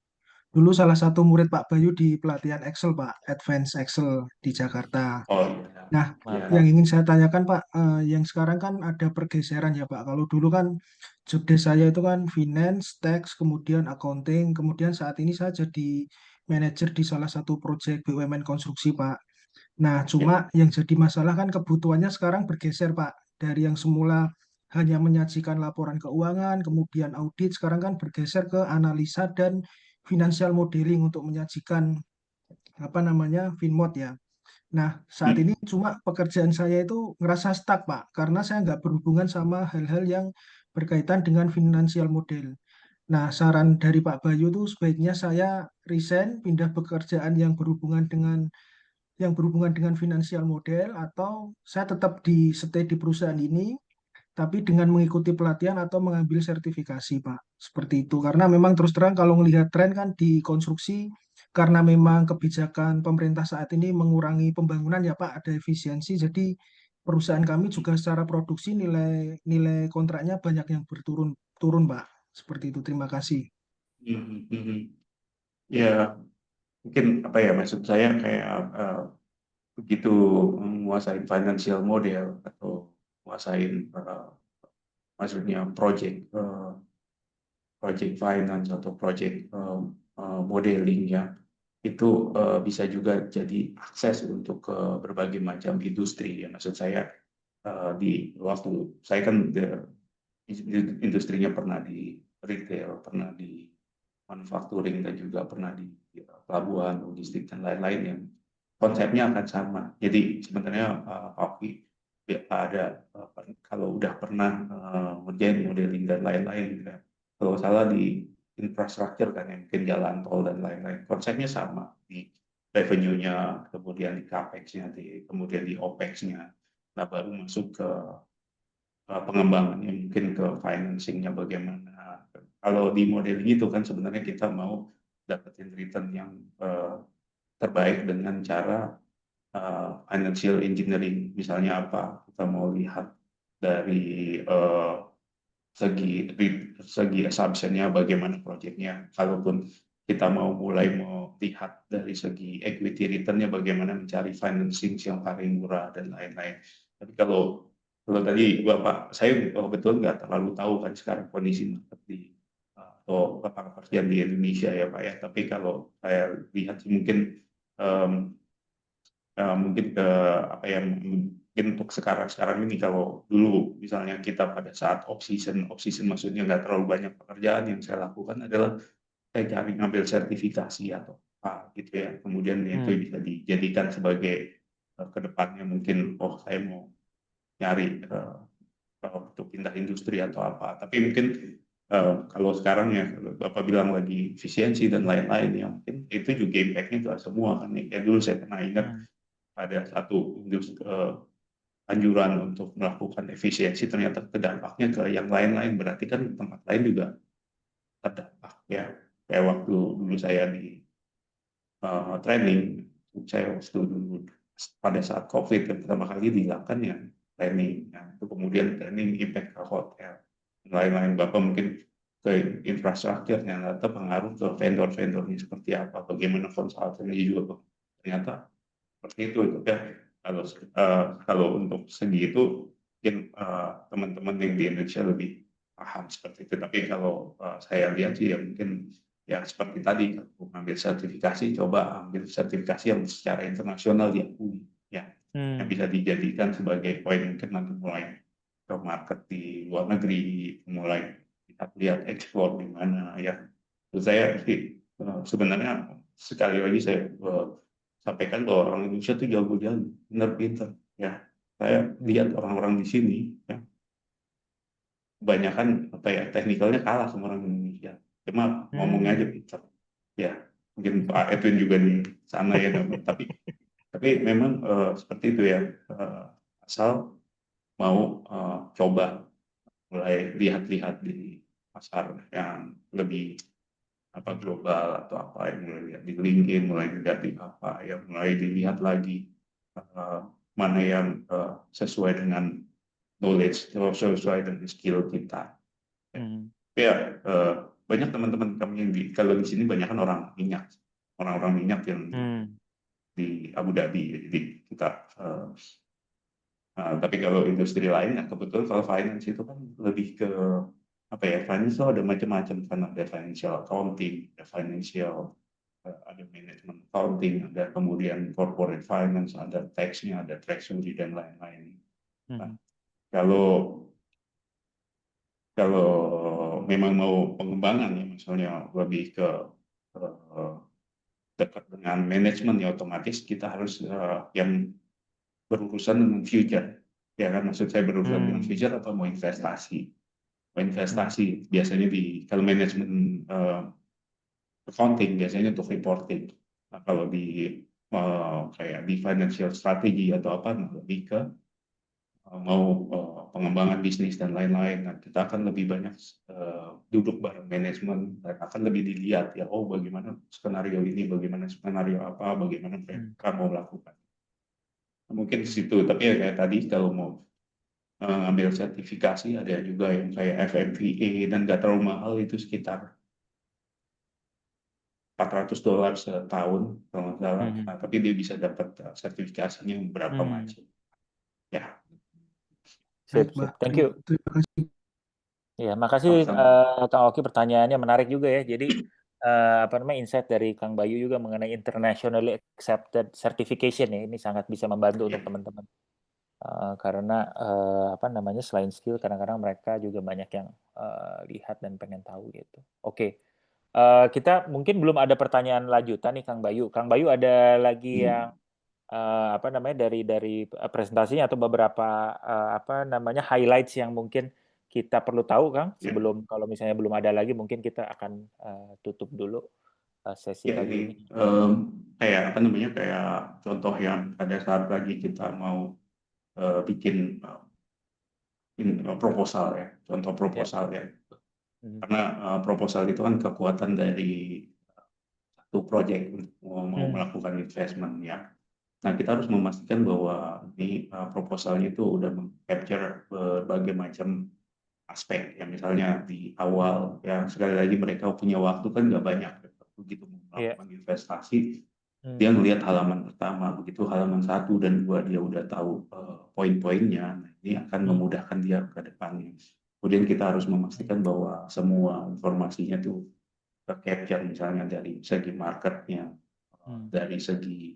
Dulu salah satu murid Pak Bayu di pelatihan Excel Pak, Advance Excel di Jakarta. Oh iya, Nah, ya. yang ingin saya tanyakan Pak, yang sekarang kan ada pergeseran ya Pak. Kalau dulu kan job desk saya itu kan finance, tax, kemudian accounting, kemudian saat ini saya jadi manajer di salah satu proyek BUMN konstruksi Pak. Nah, cuma yang jadi masalah kan kebutuhannya sekarang bergeser Pak. Dari yang semula hanya menyajikan laporan keuangan, kemudian audit, sekarang kan bergeser ke analisa dan financial modeling untuk menyajikan apa namanya FinMod ya. Nah, saat ini cuma pekerjaan saya itu ngerasa stuck, Pak, karena saya nggak berhubungan sama hal-hal yang berkaitan dengan financial model. Nah, saran dari Pak Bayu itu sebaiknya saya resign, pindah pekerjaan yang berhubungan dengan financial model, atau saya tetap di stay di perusahaan ini, tapi dengan mengikuti pelatihan atau mengambil sertifikasi, Pak. Seperti itu. Karena memang terus terang kalau melihat tren kan di konstruksi, karena memang kebijakan pemerintah saat ini mengurangi pembangunan ya Pak, ada efisiensi. Jadi perusahaan kami juga secara produksi nilai nilai kontraknya banyak yang turun Pak. Seperti itu. Terima kasih. Ya, mungkin apa ya, maksud saya kayak begitu menguasai financial model atau menguasain maksudnya project finance atau project modeling ya, itu bisa juga jadi akses untuk ke berbagai macam industri ya. Maksud saya di waktu saya kan industrinya pernah di retail, pernah di manufacturing, dan juga pernah di pelabuhan, logistik, dan lain-lain yang konsepnya akan sama. Jadi sebenarnya Hoki ada kalau udah pernah ngerjain modeling dan lain-lain, ya. Kalau salah di infrastruktur kan, yang mungkin jalan tol dan lain-lain, konsepnya sama di revenue-nya, kemudian di capex-nya, kemudian di opex-nya. Nah, baru masuk ke pengembangannya, mungkin ke financing-nya bagaimana. Kalau di modeling itu kan sebenarnya kita mau dapetin return yang terbaik dengan cara financial engineering. Misalnya apa? Kita mau lihat dari segi assumption-nya bagaimana proyeknya. Kalaupun kita mau mulai melihat dari segi equity return-nya bagaimana mencari financing yang paling murah dan lain-lain. Tapi kalau tadi Bapak, saya betul nggak terlalu tahu kan sekarang kondisi market di atau lapangan pekerjaan di Indonesia ya Pak ya. Tapi kalau saya lihat sih mungkin mungkin ke apa ya, mungkin untuk sekarang ini, kalau dulu misalnya kita pada saat off season maksudnya nggak terlalu banyak pekerjaan, yang saya lakukan adalah saya cari ngambil sertifikasi atau apa gitu ya, kemudian itu bisa dijadikan sebagai kedepannya mungkin saya mau nyari untuk pindah industri atau apa. Tapi mungkin kalau sekarang ya, kalau Bapak bilang lagi efisiensi dan lain-lain, ya mungkin itu juga impact-nya ke semua kan. Kayak dulu saya pernah ingat ada satu anjuran untuk melakukan efisiensi, ternyata terdampaknya ke yang lain-lain, berarti kan tempat lain juga terdampak ya. Kayak waktu dulu saya di training, saya dulu pada saat COVID yang pertama kali dilakukan ya training, ya. Itu kemudian training impact ke hotel, lain-lain. Bapak mungkin ke infrastrukturnya atau pengaruh ke vendor-vendornya seperti apa, bagaimana konsultannya juga ternyata seperti itu ya. Kalau untuk segi itu mungkin teman-teman yang di Indonesia lebih paham seperti itu. Tapi kalau saya lihat sih ya mungkin ya seperti tadi, mengambil sertifikasi, coba ambil sertifikasi yang secara internasional diakui ya, yang bisa dijadikan sebagai poin mungkin nanti mulai ke market di luar negeri, mulai lihat ekspor di mana ya. Terus saya sih sebenarnya sekali lagi saya sampaikan bahwa orang Indonesia itu jago-jago, pintar-pintar ya. Saya lihat orang-orang di sini ya, kebanyakan apa ya, teknikalnya kalah sama orang Indonesia. Cuma ngomongnya aja pintar. Ya, mungkin Pak Edwin juga di sana ya, tapi memang seperti itu ya. Asal mau coba mulai lihat-lihat di pasar yang lebih global atau apa, yang mulai lihat di LinkedIn, mulai lihat di apa ya, mulai dilihat lagi mana yang sesuai dengan knowledge, sesuai dengan skill kita. Hmm. Ya, banyak teman-teman kami yang kalau di sini banyak kan orang-orang minyak yang Hmm. di Abu Dhabi, jadi kita tapi kalau industri lain ya kebetulan kalau finance itu kan lebih ke apa ya, finance itu ada macam-macam kan, ada financial accounting, ada financial ada management accounting, ada kemudian corporate finance, ada tax-nya, ada treasury dan lain-lain. Nah, Hmm. kalau kalau memang mau pengembangan ya, misalnya lebih ke dekat dengan manajemen ya, otomatis kita harus yang berurusan dengan future, ya kan, maksud saya berurusan dengan Hmm. future atau mau investasi. Mau Hmm. investasi biasanya di kalau manajemen accounting biasanya untuk reporting. Nah, kalau di kayak di financial strategy atau apa, nah, lebih ke mau pengembangan bisnis dan lain-lain. Nah, kita akan lebih banyak duduk bareng manajemen dan akan lebih dilihat ya, oh bagaimana skenario ini, bagaimana skenario apa, bagaimana mereka mau melakukan. Nah, mungkin di situ, tapi ya kayak tadi kalau mau ambil sertifikasi ada juga yang kayak FMVA dan nggak terlalu mahal, itu sekitar $400 setahun kalau nggak salah. Hmm. Nah, tapi dia bisa dapat sertifikasinya berapa Hmm. macam. Ya, Baik, Sip. Mbak. Thank you. Terima kasih. Ya, makasih sama-sama. Kang Oki, pertanyaannya menarik juga ya. Jadi apa namanya, insight dari Kang Bayu juga mengenai internationally accepted certification ya. Ini sangat bisa membantu untuk Ya. teman-teman. Karena apa namanya, selain skill kadang-kadang mereka juga banyak yang lihat dan pengen tahu gitu. Oke. Kita mungkin belum ada pertanyaan lanjutan nih Kang Bayu. Kang Bayu ada lagi yang apa namanya, dari presentasinya atau beberapa apa namanya, highlights yang mungkin kita perlu tahu Kang, Ya. sebelum kalau misalnya belum ada lagi mungkin kita akan tutup dulu sesi Ya, kali ini. ini kayak apa namanya, kayak contoh yang pada saat lagi kita mau bikin proposal ya, contoh Ya. proposal ya. Hmm. Karena proposal itu kan kekuatan dari satu proyek untuk mau melakukan investment ya. Nah, kita harus memastikan bahwa ini proposalnya itu udah meng-capture berbagai macam aspek ya, misalnya di awal ya, sekali lagi mereka punya waktu kan nggak banyak, begitu Ya. melakukan investasi dia ngelihat halaman pertama, begitu halaman 1 dan 2 dia udah tahu poin-poinnya, nah, ini akan memudahkan dia ke depannya. Kemudian kita harus memastikan bahwa semua informasinya tuh tercapture, misalnya dari segi marketnya, dari segi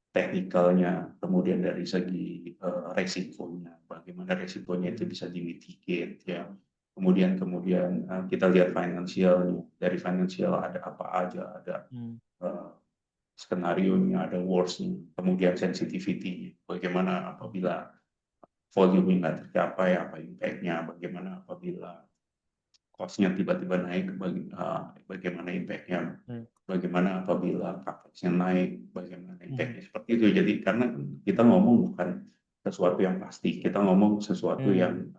teknikalnya, kemudian dari segi resikonya, bagaimana resikonya itu bisa dimitigate ya. Kemudian kita lihat finansialnya, dari finansial ada apa aja, ada skenario-nya, ada worst-nya, kemudian sensitivity, bagaimana apabila volume nggak tercapai, apa impact-nya, bagaimana apabila cost-nya tiba-tiba naik, bagaimana impact-nya, bagaimana apabila capex-nya naik, bagaimana impact-nya, seperti itu. Jadi karena kita ngomong bukan sesuatu yang pasti, kita ngomong sesuatu yang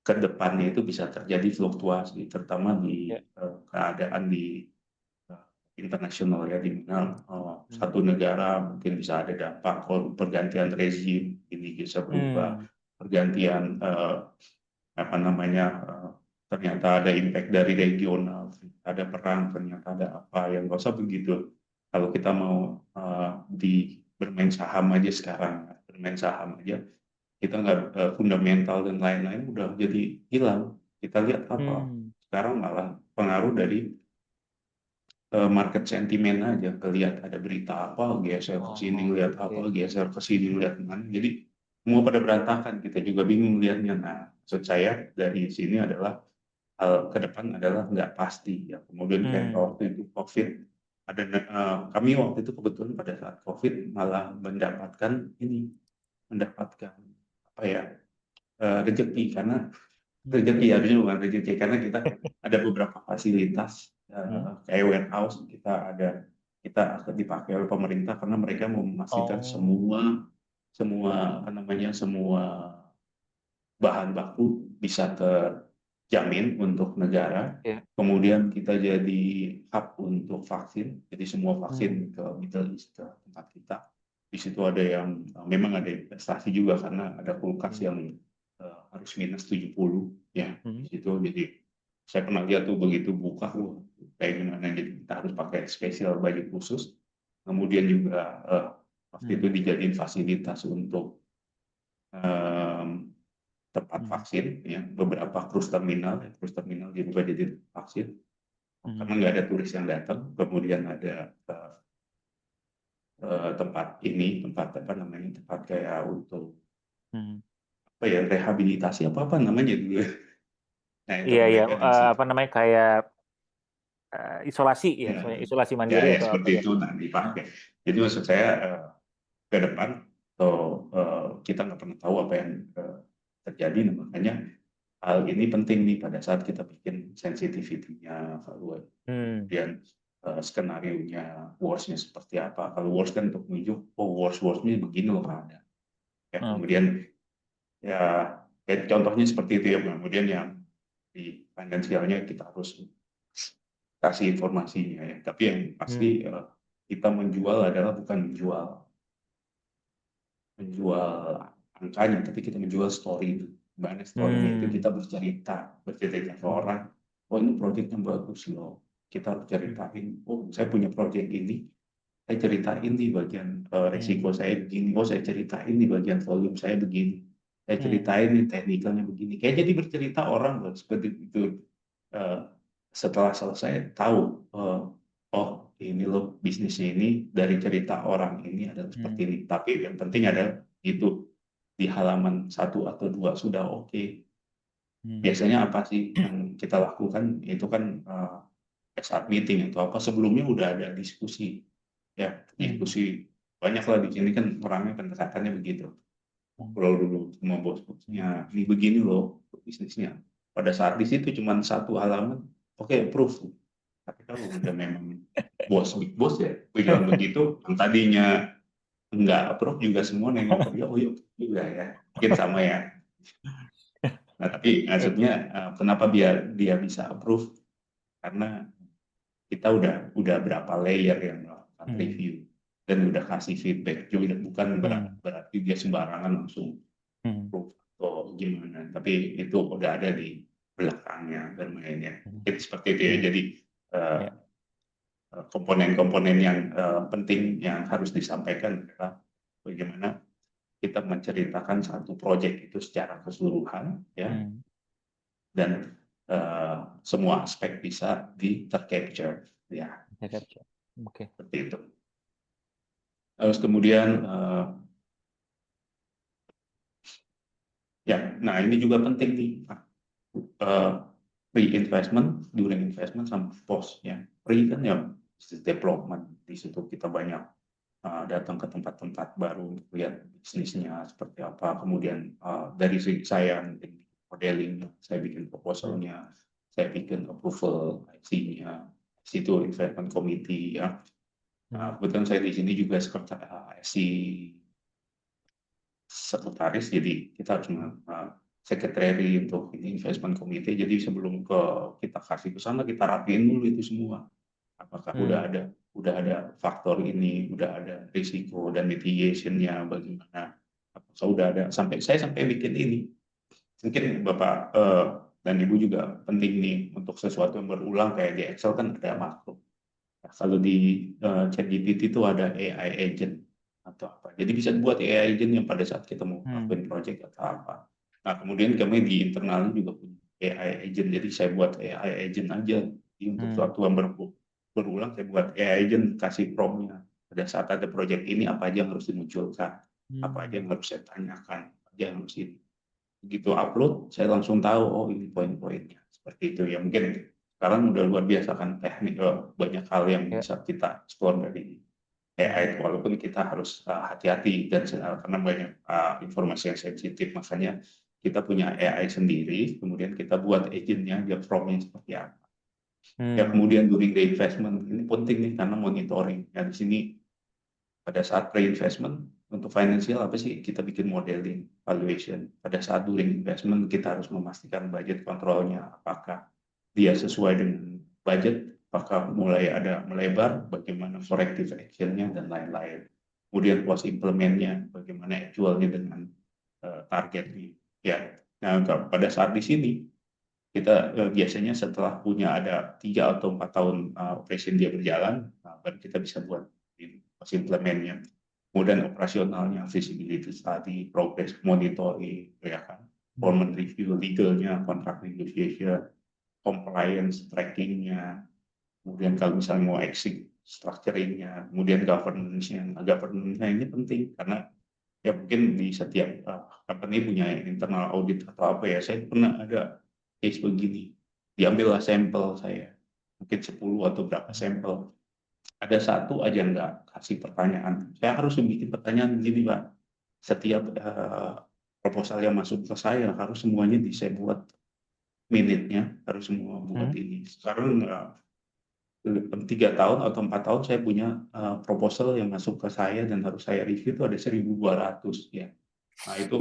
ke depannya itu bisa terjadi fluktuasi, terutama di keadaan di internasional ya, di mana satu negara mungkin bisa ada dampak pergantian rezim, ini bisa berubah, pergantian apa namanya, ternyata ada impact dari regional, ada perang, ternyata ada apa, yang nggak usah begitu. Kalau kita mau bermain saham aja sekarang, bermain saham aja, kita nggak fundamental dan lain-lain udah jadi hilang. Kita lihat apa sekarang, malah pengaruh dari market sentiment aja, kelihat ada berita apa, geser ke sini, lihat apa, geser ke sini, lihat mana. Jadi semua pada berantakan, kita juga bingung lihatnya. Nah, maksud saya dari sini adalah hal ke depan adalah nggak pasti ya. Kemudian kayak waktu itu COVID, ada kami waktu itu kebetulan pada saat COVID malah mendapatkan apa ya, rezeki, karena rezeki harusnya bukan rezeki, karena kita ada beberapa fasilitas kayak warehouse kita akan dipakai oleh pemerintah, karena mereka mau memastikan semua apa namanya, semua bahan baku bisa terjamin untuk negara. Kemudian kita jadi hub untuk vaksin, jadi semua vaksin ke Middle East, ke tempat kita. Di situ ada yang memang ada investasi juga, karena ada kulkas yang harus minus 70 ya di situ. Jadi saya pernah lihat tuh begitu buka, kayak gimana, jadi kita harus pakai spesial baju khusus. Kemudian juga waktu itu dijadiin fasilitas untuk tempat vaksin, ya, beberapa cruise terminal dibuka jadi vaksin karena nggak ada turis yang datang. Kemudian ada tempat apa namanya, tempat kayak untuk apa ya, rehabilitasi apa namanya dulu. Nah itu Iya, mereka di situ. apa namanya, kayak isolasi ya, Ya, isolasi ya, mandiri atau apa seperti ya? itu nanti dipakai. Jadi maksud saya ke depan atau kita nggak pernah tahu apa yang terjadi, nah, makanya hal ini penting nih pada saat kita bikin sensitivity-nya, kemudian skenario-nya, worst-nya seperti apa. Kalau worst kan untuk menunjuk, oh worst-worst-nya begini loh ada. Ya, kemudian ya contohnya seperti itu ya. Kemudian yang di finansialnya kita harus kasih informasinya ya. Tapi yang pasti kita menjual adalah bukan menjual angkanya, tapi kita menjual story. Gimana story-nya itu kita bercerita ke orang, oh ini proyeknya bagus loh. Kita harus ceritain, oh saya punya proyek ini, saya ceritain di bagian resiko saya begini, oh saya ceritain di bagian volume saya begini, saya ceritain di teknikalnya begini. Kayak jadi bercerita orang loh, seperti itu. Setelah selesai tahu, oh ini loh bisnisnya ini dari cerita orang ini adalah seperti ini. Tapi yang penting adalah itu di halaman 1 atau 2 sudah oke. Biasanya apa sih yang kita lakukan itu kan saat meeting atau apa sebelumnya udah ada diskusi, ya diskusi banyak lah di sini kan orangnya pendekatannya begitu. Ngobrol dulu sama bos-bosnya, ini begini loh bisnisnya. Pada saat di situ cuma 1 halaman, oke, approve. Tapi kalau udah memang big boss ya bilang begitu, yang tadinya enggak approve juga semua nengok dia, oh yuk juga ya, mungkin sama ya. Nah tapi maksudnya kenapa dia bisa approve? Karena kita udah berapa layer yang melakukan review dan udah kasih feedback, juga bukan berarti dia sembarangan langsung approve atau gimana, tapi itu udah ada di belakangnya bermainnya. Jadi seperti itu ya. Jadi komponen-komponen yang penting yang harus disampaikan adalah bagaimana kita menceritakan satu proyek itu secara keseluruhan, ya, dan semua aspek bisa tercapture, ya, seperti itu. Terus kemudian ya, nah ini juga penting nih, pre-investment, during investment, sama post, ya. Pre kan ya development, di situ kita banyak datang ke tempat-tempat baru untuk lihat bisnisnya seperti apa. Kemudian dari segi saya modeling, saya bikin proposalnya, saya bikin approval IC-nya, situ investment committee, ya. Kebetulan saya di sini juga sekretaris, jadi kita harus sekretari untuk ini investment committee. Jadi sebelum kita kasih ke sana, kita rapiin dulu itu semua. Apakah udah ada faktor ini, udah ada risiko dan mitigation-nya bagaimana, apakah udah ada, saya sampai bikin ini. Mungkin Bapak dan Ibu juga penting nih untuk sesuatu yang berulang, kayak di Excel kan ada makro. Nah, kalau di ChatGPT itu ada AI agent atau apa. Jadi bisa buat AI agent yang pada saat kita mau lakuin project atau apa. Nah, kemudian kami di internalnya juga punya AI agent. Jadi saya buat AI agent aja. Jadi untuk suatu yang berulang, saya buat AI agent, kasih prompt-nya. Pada saat ada project ini, apa aja yang harus dimunculkan, apa aja yang harus saya tanyakan, apa aja yang harus ini. Begitu upload, saya langsung tahu, oh ini poin-poinnya. Seperti itu ya. Mungkin sekarang udah luar biasa kan teknik, banyak hal yang bisa kita explore dari AI, walaupun kita harus hati-hati dan karena banyak informasi yang sensitif, makanya kita punya AI sendiri, kemudian kita buat agentnya, dia prompt-nya seperti apa. Ya, kemudian during the investment ini penting nih karena monitoring. Ya, di sini pada saat pre-investment untuk financial apa sih, kita bikin modeling, valuation. Pada saat during investment kita harus memastikan budget kontrolnya, apakah dia sesuai dengan budget, apakah mulai ada melebar, bagaimana corrective action-nya dan lain-lain. Kemudian post implement-nya, bagaimana actual-nya dengan targetnya. Ya, nah pada saat di sini kita biasanya setelah punya ada 3 atau 4 tahun operation dia berjalan, baru kita bisa buat implementnya. Kemudian operasionalnya, visibility study, progress monitoring, ya kan, performance review, legalnya, contract negotiation, compliance trackingnya, kemudian kalau misalnya mau exit structuring-nya, kemudian governance-nya. Nah, governance-nya ini penting karena ya mungkin di setiap company punya internal audit atau apa ya. Saya pernah ada case begini, diambillah sampel saya, mungkin 10 atau berapa sampel. Ada satu aja nggak kasih pertanyaan. Saya harus bikin pertanyaan begini, Pak. Setiap proposal yang masuk ke saya harus semuanya saya buat minute-nya, harus semua buat ini. Sekarang 3 tahun atau 4 tahun saya punya proposal yang masuk ke saya dan harus saya review itu ada 1.200 ya. Nah itu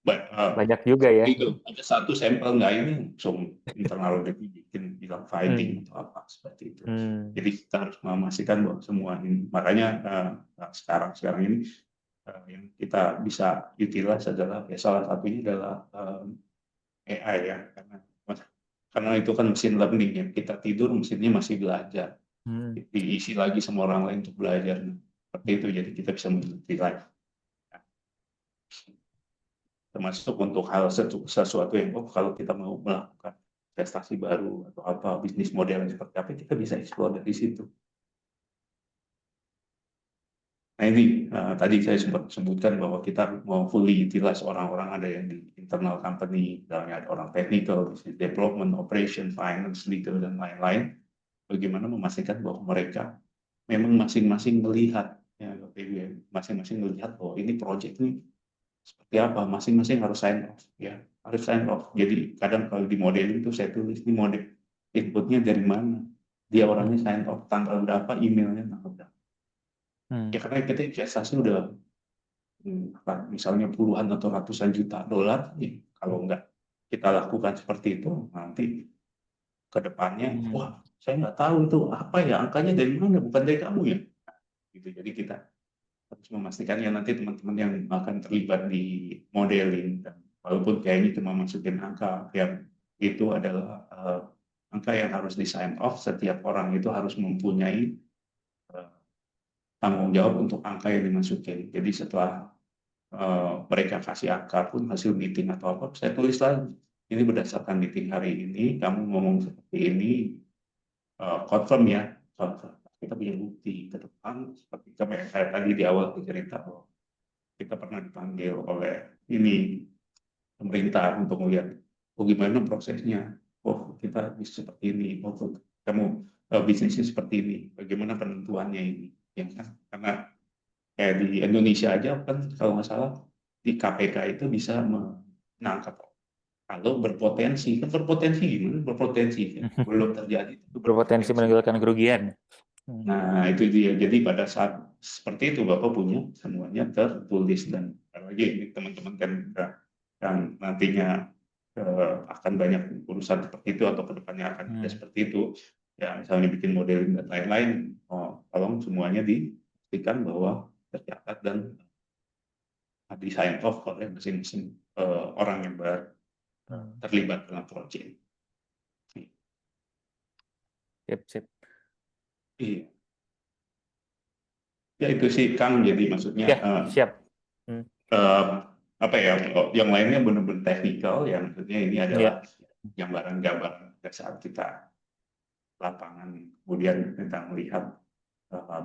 Banyak juga ya. itu ada satu sampel nggak ini langsung internal audit bikin bilang fighting atau apa seperti itu. Jadi kita harus memastikan bahwa semua ini, makanya sekarang ini yang kita bisa utilize adalah ya salah satunya adalah AI ya, karena itu kan mesin learning ya, kita tidur mesinnya masih belajar, diisi lagi sama orang lain untuk belajar. Seperti itu, jadi kita bisa mengutilize. Termasuk untuk hal sesuatu yang kalau kita mau melakukan investasi baru atau apa bisnis model seperti apa, kita bisa explore dari situ. Nah ini tadi saya sempat sebutkan bahwa kita mau fully utilize orang-orang ada yang di internal company, misalnya ada orang technical, development, operation, finance, legal dan lain-lain. Bagaimana memastikan bahwa mereka memang masing-masing melihat, ya, masing-masing melihat bahwa ini project ini seperti apa, masing-masing harus sign off, ya, harus sign off. Jadi kadang kalau di modeling itu saya tulis ini model inputnya dari mana, dia orangnya sign off, tanggal berapa, emailnya tanggal berapa. Ya karena kita investasi udah misalnya puluhan atau ratusan juta dolar, ya, kalau nggak kita lakukan seperti itu, nanti ke depannya, wah saya nggak tahu itu apa ya, angkanya dari mana, bukan dari kamu ya. Gitu. Jadi kita harus memastikan ya nanti teman-teman yang akan terlibat di modeling, dan walaupun kayaknya cuma masukin angka yang itu adalah angka yang harus di sign off, setiap orang itu harus mempunyai tanggung jawab untuk angka yang dimasukin. Jadi setelah mereka kasih angka pun hasil meeting atau apa, saya tulis lagi, ini berdasarkan meeting hari ini, kamu ngomong seperti ini, confirm ya, kita punya bukti ke depan. Seperti saya tadi di awal cerita bahwa kita pernah dipanggil oleh ini pemerintah untuk melihat bagaimana prosesnya. Oh kita bisa seperti ini, oh kamu bisnisnya seperti ini, bagaimana penentuannya ini, ya kan? Karena kayak di Indonesia aja kan kalau nggak salah di KPK itu bisa menangkap kalau berpotensi. Kan berpotensi gimana? Berpotensi belum terjadi. Berpotensi menimbulkan kerugian. Nah itu dia. Jadi pada saat seperti itu Bapak punya semuanya tertulis, dan lagi ini teman-teman kan nantinya akan banyak urusan seperti itu atau kedepannya akan ada seperti itu. Ya misalnya bikin modeling dan lain-lain, tolong semuanya dipastikan bahwa tercatat dan di sign off oleh masing-masing orang yang terlibat dalam proyek. Sip. Iya. Ya itu sih Kang, jadi maksudnya ya, siap. Apa ya, yang lainnya benar-benar teknikal, yang maksudnya ini adalah gambaran-gambaran pada saat kita lapangan, kemudian kita melihat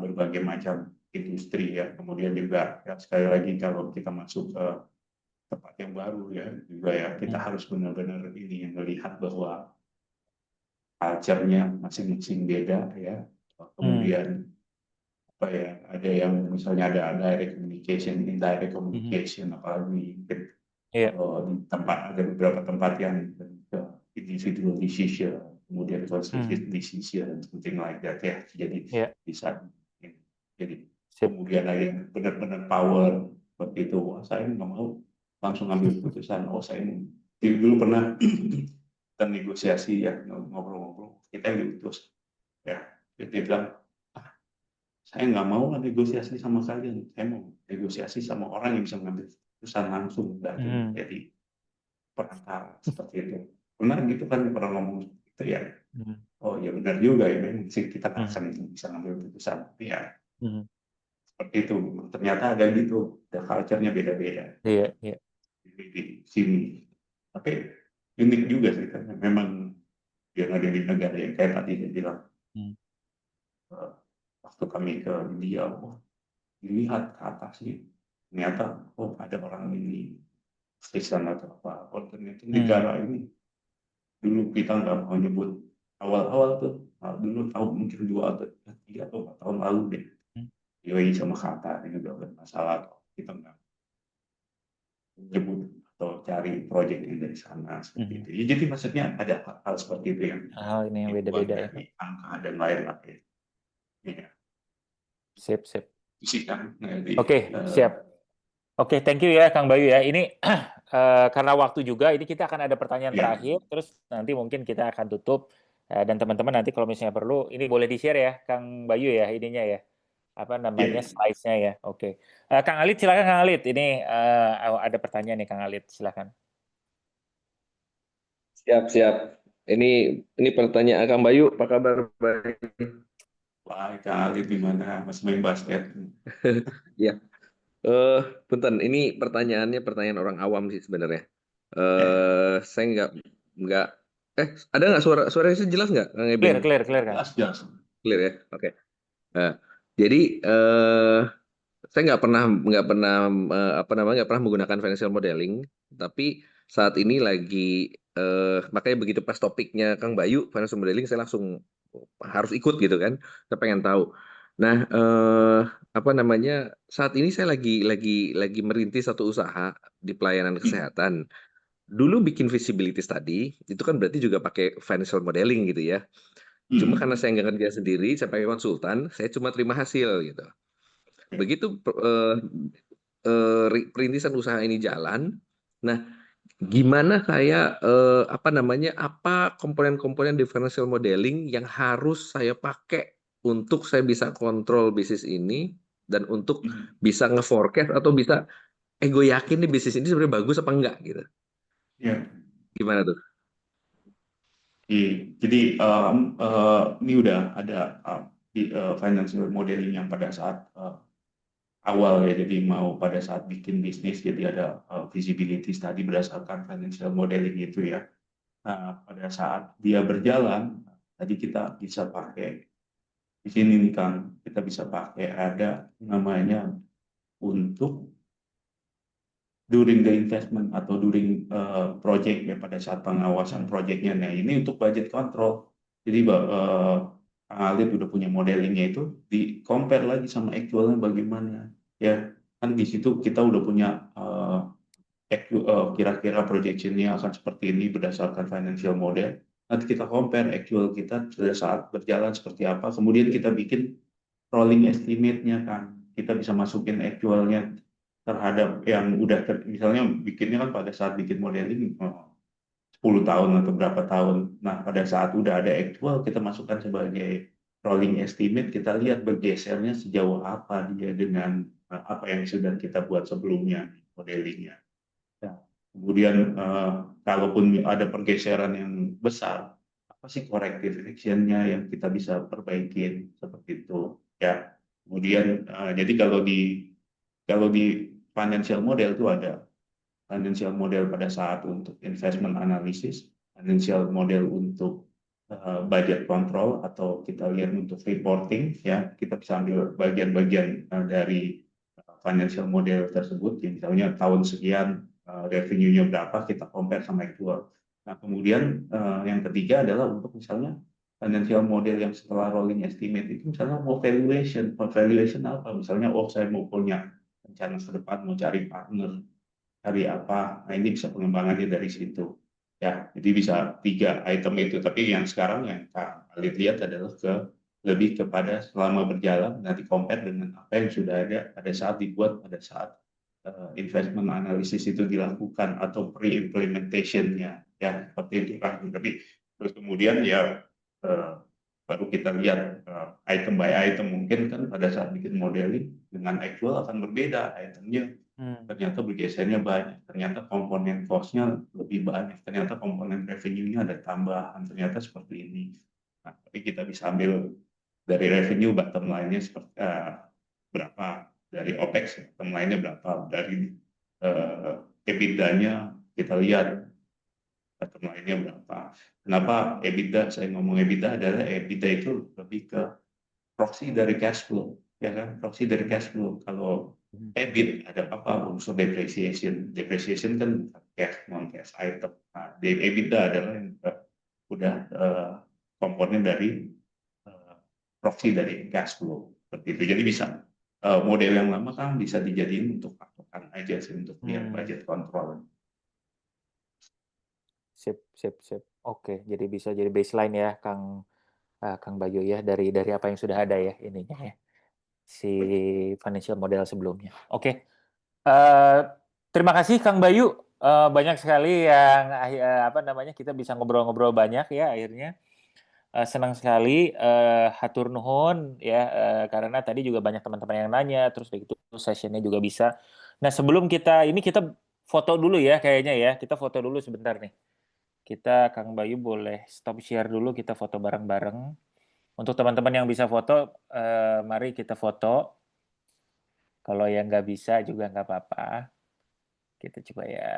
berbagai macam industri ya, kemudian juga ya, sekali lagi kalau kita masuk ke tempat yang baru ya juga ya, kita harus benar-benar ini yang melihat bahwa culture-nya masing-masing beda ya. Kemudian apa ya, ada yang misalnya ada direct communication, indirect communication, apalagi di tempat, ada beberapa tempat yang individual decision, kemudian collective decision, something like that ya. Jadi bisa jadi kemudian ada yang benar-benar power seperti itu. Wah, saya nggak mau langsung ambil keputusan. Oh saya dulu pernah kita negosiasi ya, ngobrol-ngobrol, kita yang diutus ya, dia bilang saya nggak mau negosiasi sama kalian, saya mau negosiasi sama orang yang bisa mengambil keputusan langsung, jadi perantara seperti itu. benar gitu kan pernah ngomong gitu ya. Hmm. Oh ya benar juga ya, memang sih kita nggak Hmm. akan bisa ngambil keputusan. Tapi ya Hmm. seperti itu. Ternyata ada gitu, ada culture-nya beda-beda Iya, iya. di sini. Tapi unik juga sih kan. Memang yang ada di negara yang kayak tadi saya bilang, Hmm. waktu kami ke India, oh, dilihat ke atas sih, ternyata oh ada orang ini Kristen atau apa, oh ternyata negara ini dulu kita nggak mau nyebut awal-awal tuh, dulu tahun mungkin 2 atau 3 atau 4 tahun lalu deh, Hmm. UAE sama Qatar juga bermasalah, kita nggak menyebut atau cari proyek yang dari sana seperti Hmm. itu. Ya, jadi maksudnya ada hal seperti itu yang Hal ini yang dibuat beda-beda ya. dari angka dan lain-lain. Ya, Sip, sip. itu sih kan. Jadi, Oke, siap. Oke, thank you ya Kang Bayu ya. Ini karena waktu juga, ini kita akan ada pertanyaan ya, terakhir, terus nanti mungkin kita akan tutup. Dan teman-teman nanti kalau misalnya perlu, ini boleh di-share ya Kang Bayu ya, ininya ya. Apa namanya, ya. slides-nya ya. Oke. Kang Alit, silakan Kang Alit. Ini ada pertanyaan nih Kang Alit, silakan. Siap. Ini pertanyaan Kang Bayu, apa kabar? Baik. Wah, kali gimana Mas main basket? Ya. Punten, ini pertanyaan orang awam sih sebenarnya. Saya nggak. Ada nggak suara saya jelas nggak, Kang Eben? Clear Kang. Jelas. Clear ya. Oke. Nah, jadi saya nggak pernah menggunakan financial modeling, tapi saat ini lagi makanya begitu pas topiknya Kang Bayu financial modeling, saya langsung harus ikut gitu kan. Saya pengen tahu. Nah, saat ini saya lagi merintis satu usaha di pelayanan kesehatan. Dulu bikin visibility study, itu kan berarti juga pakai financial modeling gitu ya. Cuma karena saya nggak kerja sendiri, saya pakai konsultan, saya cuma terima hasil gitu. Begitu perintisan usaha ini jalan, nah gimana saya apa komponen-komponen differential modeling yang harus saya pakai untuk saya bisa kontrol bisnis ini dan untuk bisa nge-forecast atau bisa gue yakin nih bisnis ini sebenarnya bagus apa enggak gitu. Ya. Gimana tuh? Jadi ini udah ada financial modeling yang pada saat awal ya, jadi mau pada saat bikin bisnis, jadi ada visibility study berdasarkan financial modeling itu ya. Nah, pada saat dia berjalan, tadi kita bisa pakai di sini nih Kang, kita bisa pakai ada namanya untuk during the investment atau during project ya, pada saat pengawasan projectnya. Nah ini untuk budget control. Jadi Kang Alif udah punya modelingnya, itu di compare lagi sama actualnya bagaimana. Ya kan di situ kita udah punya kira-kira projectionnya akan seperti ini berdasarkan financial model. Nanti kita compare actual kita pada saat berjalan seperti apa. Kemudian kita bikin rolling estimate-nya kan. Kita bisa masukin actualnya terhadap yang udah misalnya bikinnya kan pada saat bikin modeling 10 tahun atau berapa tahun. Nah, pada saat udah ada actual, kita masukkan sebagai rolling estimate, kita lihat bergesernya sejauh apa dia dengan apa yang sudah kita buat sebelumnya modelingnya. Nah, kemudian kalaupun ada pergeseran yang besar, apa sih corrective action-nya yang kita bisa perbaikin seperti itu ya. Kemudian jadi kalau di financial model itu ada financial model pada saat untuk investment analysis, financial model untuk budget control, atau kita lihat untuk reporting ya, kita bisa ambil bagian-bagian dari financial model tersebut, misalnya tahun sekian revenue-nya berapa, kita compare sama actual. Nah kemudian yang ketiga adalah untuk misalnya financial model yang setelah rolling estimate itu, misalnya mau valuation apa, misalnya saya mau punya rencana ke depan, mau cari partner, cari apa, nah ini bisa pengembangannya dari situ ya. Jadi bisa 3 item itu, tapi yang sekarang yang Kak Alit lihat adalah lebih kepada selama berjalan, nanti compare dengan apa yang sudah ada pada saat dibuat, pada saat investment analysis itu dilakukan atau pre-implementation-nya ya, seperti itu kan. Tapi terus kemudian ya baru kita lihat item by item, mungkin kan pada saat bikin modeling dengan actual akan berbeda itemnya. ternyata bergesernya banyak, ternyata komponen cost-nya lebih banyak, ternyata komponen revenue-nya ada tambahan, ternyata seperti ini. Nah, tapi kita bisa ambil dari revenue bottom line-nya seperti berapa, dari OPEX bottom line-nya berapa, dari EBITDA-nya kita lihat bottom line-nya berapa. Kenapa EBITDA? Saya ngomong EBITDA adalah EBITDA itu lebih ke proxy dari cash flow, ya kan? Proxy dari cash flow. Kalau EBIT ada apa? Unsur depreciation. Depreciation kan cash, non cash item. Nah, EBITDA adalah yang udah komponen dari proxy dari cash flow. Seperti itu. Jadi bisa model yang lama kan bisa dijadiin untuk patokan aja sih, untuk biar budget kontrol. Sip, sip, sip. Oke, jadi bisa jadi baseline ya, Kang Bayu ya, dari apa yang sudah ada ya ininya ya, si financial model sebelumnya. Oke. Terima kasih Kang Bayu. Banyak sekali yang apa namanya, kita bisa ngobrol-ngobrol banyak ya akhirnya. Senang sekali, hatur nuhun ya, karena tadi juga banyak teman-teman yang nanya, terus begitu sessionnya juga bisa. Nah sebelum kita foto dulu ya kayaknya ya, kita foto dulu sebentar nih. Kita Kang Bayu boleh stop share dulu, kita foto bareng-bareng. Untuk teman-teman yang bisa foto, mari kita foto. Kalau yang nggak bisa juga nggak apa-apa. Kita coba ya,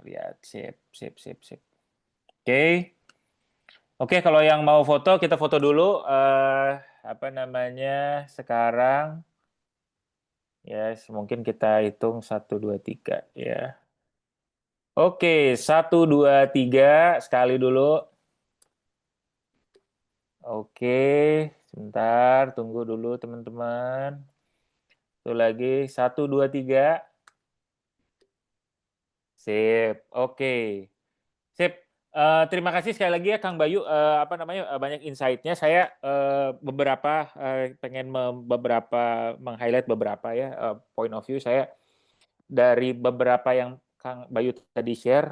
lihat, sip. Oke, kalau yang mau foto, kita foto dulu. Apa namanya, sekarang, ya mungkin kita hitung 1, 2, 3 ya. Oke, 1, 2, 3, sekali dulu. Oke, sebentar, tunggu dulu teman-teman. Satu lagi, 1, 2, 3. Sip, oke. Sip. Terima kasih sekali lagi ya Kang Bayu, apa namanya, banyak insight-nya. Saya beberapa pengen meng-highlight beberapa ya point of view saya dari beberapa yang Kang Bayu tadi share.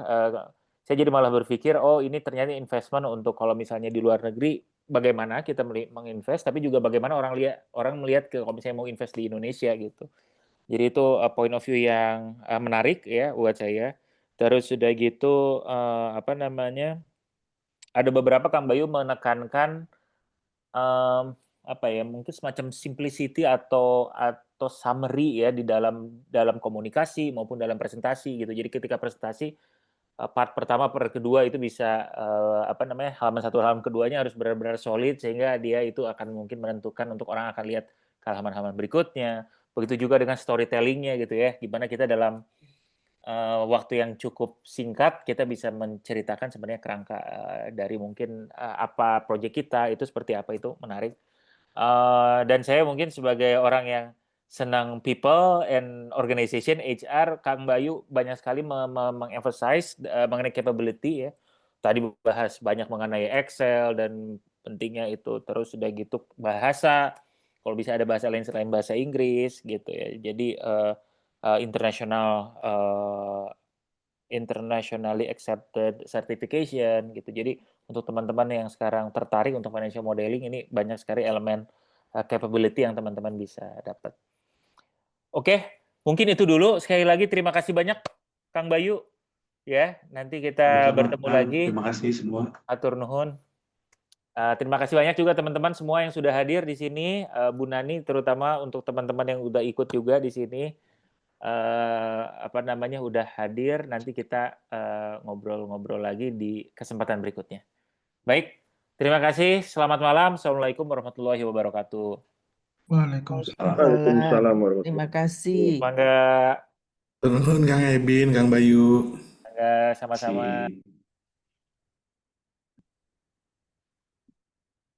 Saya jadi malah berpikir, oh ini ternyata investment untuk kalau misalnya di luar negeri, bagaimana kita menginvest, tapi juga bagaimana orang melihat kalau misalnya mau invest di Indonesia gitu. Jadi itu point of view yang menarik ya buat saya. Terus sudah gitu, apa namanya, ada beberapa Kang Bayu menekankan apa ya, mungkin semacam simplicity atau summary ya di dalam komunikasi maupun dalam presentasi gitu. Jadi ketika presentasi part pertama, part kedua itu bisa apa namanya, halaman satu, halaman keduanya harus benar-benar solid sehingga dia itu akan mungkin menentukan untuk orang akan lihat ke halaman-halaman berikutnya. Begitu juga dengan storytelling-nya gitu ya, gimana kita dalam waktu yang cukup singkat kita bisa menceritakan sebenarnya kerangka dari mungkin apa proyek kita itu seperti apa, itu menarik. Dan saya mungkin sebagai orang yang senang people and organization, HR, Kang Bayu banyak sekali mengemphasize mengenai capability ya. Tadi bahas banyak mengenai Excel dan pentingnya itu. Terus sudah gitu bahasa, kalau bisa ada bahasa lain selain bahasa Inggris gitu ya. Jadi internationally accepted certification gitu. Jadi untuk teman-teman yang sekarang tertarik untuk financial modeling, ini banyak sekali elemen capability yang teman-teman bisa dapat. Oke, mungkin itu dulu. Sekali lagi terima kasih banyak Kang Bayu. Ya, nanti kita bertemu lagi. Terima kasih semua. Atur nuhun. Terima kasih banyak juga teman-teman semua yang sudah hadir di sini. Bu Nani terutama untuk teman-teman yang udah ikut juga di sini. Apa namanya, udah hadir, nanti kita ngobrol-ngobrol lagi di kesempatan berikutnya. Baik, terima kasih. Selamat malam. Assalamualaikum warahmatullahi wabarakatuh. Waalaikumsalam warahmatullahi. Terima kasih. Mangga. Turun Kang Ebin, Kang Bayu. Mangga, sama-sama.